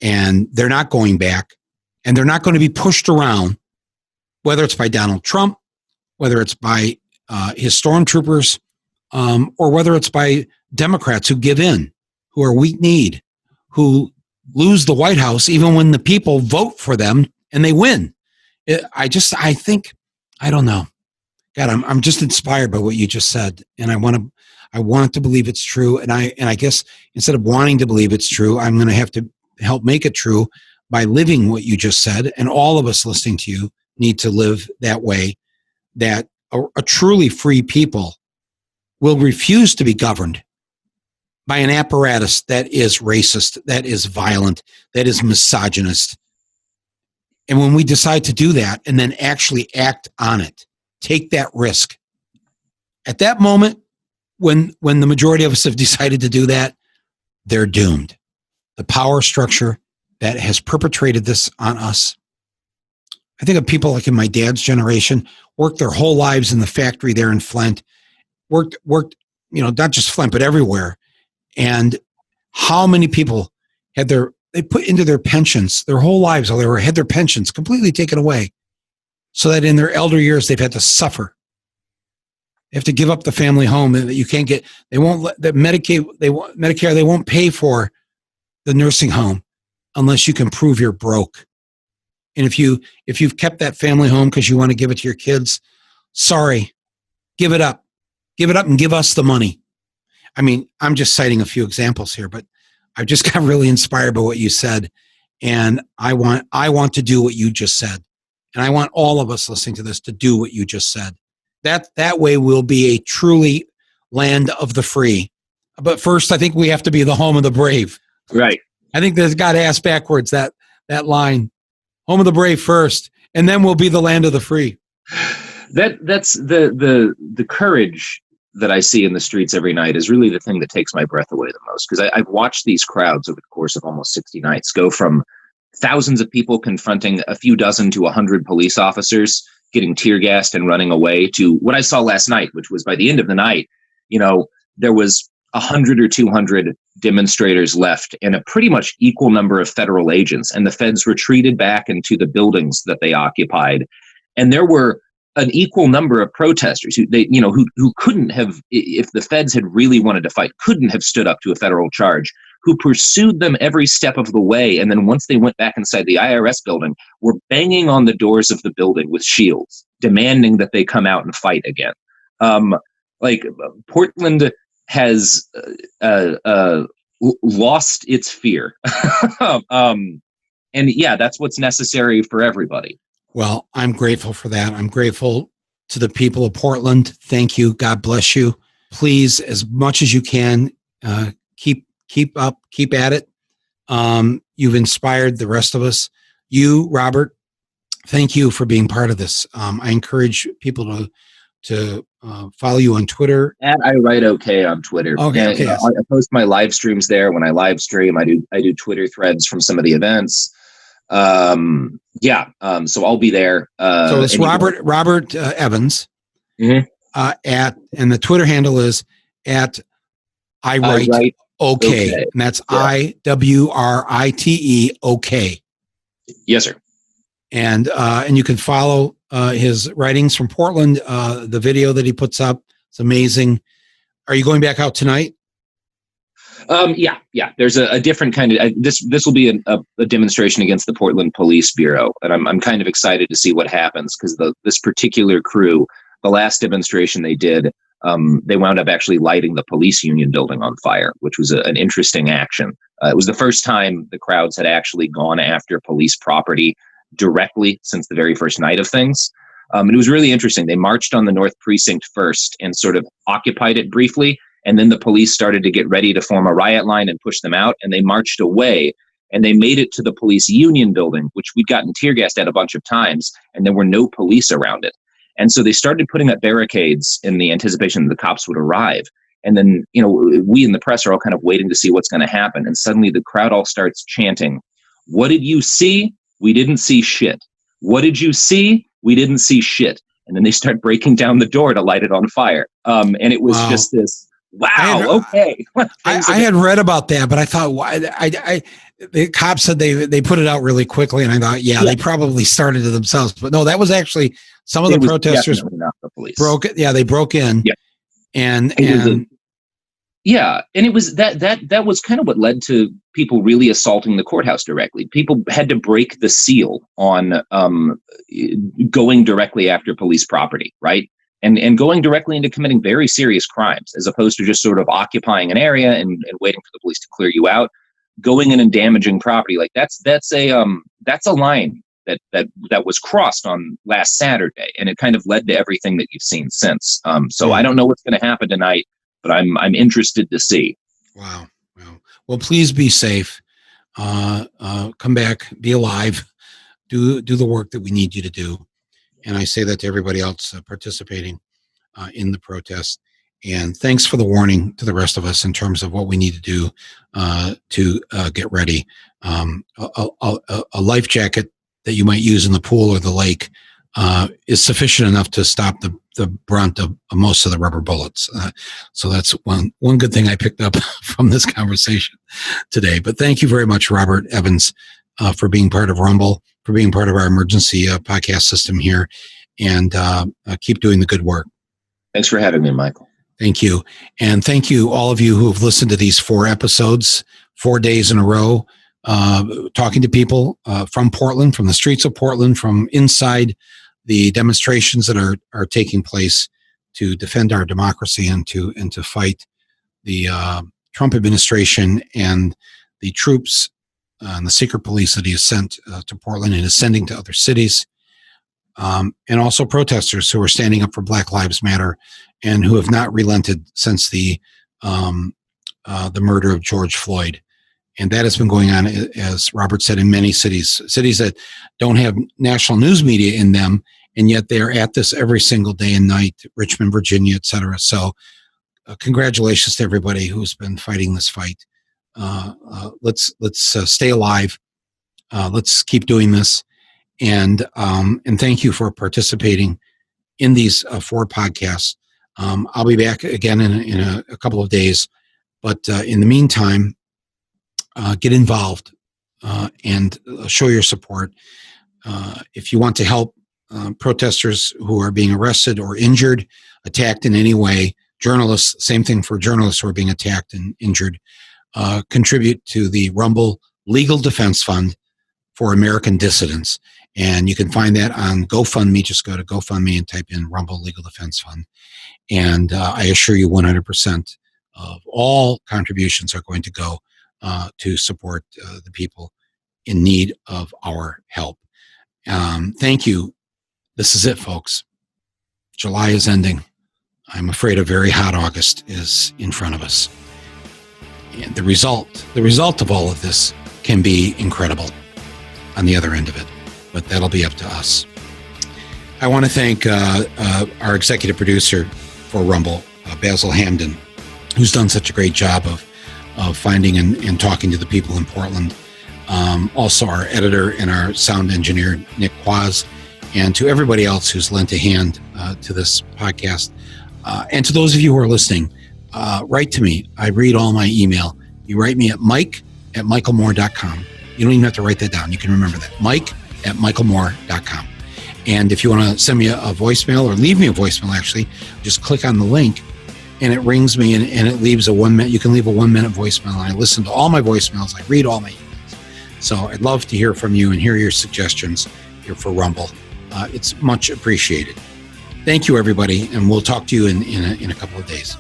and they're not going back, and they're not going to be pushed around, whether it's by Donald Trump, whether it's by his stormtroopers, or whether it's by Democrats who give in, who are weak-kneed, who lose the White House even when the people vote for them and they win. I don't know. God, I'm just inspired by what you just said, and I want to believe it's true. And I guess instead of wanting to believe it's true, I'm going to have to help make it true by living what you just said. And all of us listening to you need to live that way, that a truly free people will refuse to be governed by an apparatus that is racist, that is violent, that is misogynist. And when we decide to do that and then actually act on it, take that risk, at that moment, when the majority of us have decided to do that, they're doomed. The power structure that has perpetrated this on us. I think of people like in my dad's generation, worked their whole lives in the factory there in Flint, worked, not just Flint, but everywhere. And how many people they put into their pensions their whole lives, or had their pensions completely taken away, so that in their elder years they've had to suffer. They have to give up the family home that you can't get. They won't let the Medicare. They won't pay for the nursing home unless you can prove you're broke. And if you've kept that family home because you want to give it to your kids, sorry, give it up and give us the money. I mean, I'm just citing a few examples here, but I just got really inspired by what you said. And I want to do what you just said. And I want all of us listening to this to do what you just said. That way we'll be a truly land of the free. But first, I think we have to be the home of the brave. Right. I think there's got ass backwards, that line. Home of the brave first, and then we'll be the land of the free. That's the courage that I see in the streets every night is really the thing that takes my breath away the most, because I've watched these crowds over the course of almost 60 nights go from thousands of people confronting a few dozen to 100 police officers, getting tear gassed and running away, to what I saw last night, which was by the end of the night, there was 100 or 200 demonstrators left and a pretty much equal number of federal agents, and the feds retreated back into the buildings that they occupied. And there were an equal number of protesters who couldn't have, if the feds had really wanted to fight, couldn't have stood up to a federal charge, who pursued them every step of the way. And then once they went back inside the IRS building, were banging on the doors of the building with shields, demanding that they come out and fight again. Portland has lost its fear. And yeah, that's what's necessary for everybody. Well, I'm grateful for that. I'm grateful to the people of Portland. Thank you. God bless you. Please, as much as you can, keep up, keep at it. You've inspired the rest of us. You, Robert, thank you for being part of this. I encourage people to follow you on Twitter. And I write okay on Twitter. Okay, yes. I post my live streams there. When I live stream, I do Twitter threads from some of the events. So I'll be there. So it's Robert Evans. Mm-hmm. And the Twitter handle is at I write okay. And that's IWRITE okay. Yes, sir. And you can follow his writings from Portland. The video that he puts up, it's amazing. Are you going back out tonight? Yeah. There's a different kind of this will be a demonstration against the Portland Police Bureau, and I'm kind of excited to see what happens, because this particular crew, the last demonstration they did, they wound up actually lighting the police union building on fire, which was an interesting action. It was the first time the crowds had actually gone after police property directly since the very first night of things. And it was really interesting. They marched on the North Precinct first and sort of occupied it briefly. And then the police started to get ready to form a riot line and push them out. And they marched away, and they made it to the police union building, which we'd gotten tear gassed at a bunch of times, and there were no police around it. And so they started putting up barricades in the anticipation that the cops would arrive. And then, we in the press are all kind of waiting to see what's going to happen. And suddenly the crowd all starts chanting, "What did you see? We didn't see shit. What did you see? We didn't see shit." And then they start breaking down the door to light it on fire. And it was just this, wow, okay. I had read about that, but I thought, why? The cops said they put it out really quickly, and I thought, they probably started it themselves. But no, that was actually some of the protesters not the police. broke it. Yeah, they broke in. Yeah. And it was that was kind of what led to people really assaulting the courthouse directly. People had to break the seal on going directly after police property, right? And going directly into committing very serious crimes, as opposed to just sort of occupying an area and waiting for the police to clear you out. Going in and damaging property, like that's a line that was crossed on last Saturday, and it kind of led to everything that you've seen since. So I don't know what's going to happen tonight, but I'm interested to see. Wow. Well, please be safe. Come back, be alive, do the work that we need you to do. And I say that to everybody else participating in the protest. And thanks for the warning to the rest of us in terms of what we need to do to get ready. A life jacket that you might use in the pool or the lake is sufficient enough to stop the brunt of most of the rubber bullets. So that's one good thing I picked up from this conversation today. But thank you very much, Robert Evans, for being part of Rumble, for being part of our emergency podcast system here, and keep doing the good work. Thanks for having me, Michael. Thank you. And thank you, all of you who have listened to these 4 episodes, 4 days in a row, talking to people from Portland, from the streets of Portland, from inside the demonstrations that are taking place to defend our democracy and to fight the Trump administration and the troops and the secret police that he has sent to Portland and is sending to other cities. And also protesters who are standing up for Black Lives Matter and who have not relented since the murder of George Floyd. And that has been going on, as Robert said, in many cities that don't have national news media in them, and yet they are at this every single day and night, Richmond, Virginia, et cetera. So congratulations to everybody who's been fighting this fight. Let's stay alive. Let's keep doing this. And thank you for participating in these 4 podcasts. I'll be back again in a couple of days, but in the meantime, get involved and show your support. If you want to help protesters who are being arrested or injured, attacked in any way, journalists, same thing for journalists who are being attacked and injured, contribute to the Rumble Legal Defense Fund for American Dissidents. And you can find that on GoFundMe. Just go to GoFundMe and type in Rumble Legal Defense Fund. And I assure you 100% of all contributions are going to go to support the people in need of our help. Thank you. This is it, folks. July is ending. I'm afraid a very hot August is in front of us. And the result of all of this can be incredible on the other end of it, but that'll be up to us. I want to thank our executive producer for Rumble, Basil Hamden, who's done such a great job of finding and talking to the people in Portland. Also our editor and our sound engineer, Nick Quaz, and to everybody else who's lent a hand to this podcast. And to those of you who are listening, write to me. I read all my email. You write me at mike@michaelmoore.com. You don't even have to write that down. You can remember that. mike@michaelmoore.com. And if you want to send me a voicemail or leave me a voicemail, actually, just click on the link and it rings me and it leaves a 1 minute. You can leave a 1 minute voicemail. And I listen to all my voicemails. I read all my emails. So I'd love to hear from you and hear your suggestions here for Rumble. It's much appreciated. Thank you, everybody. And we'll talk to you in a couple of days.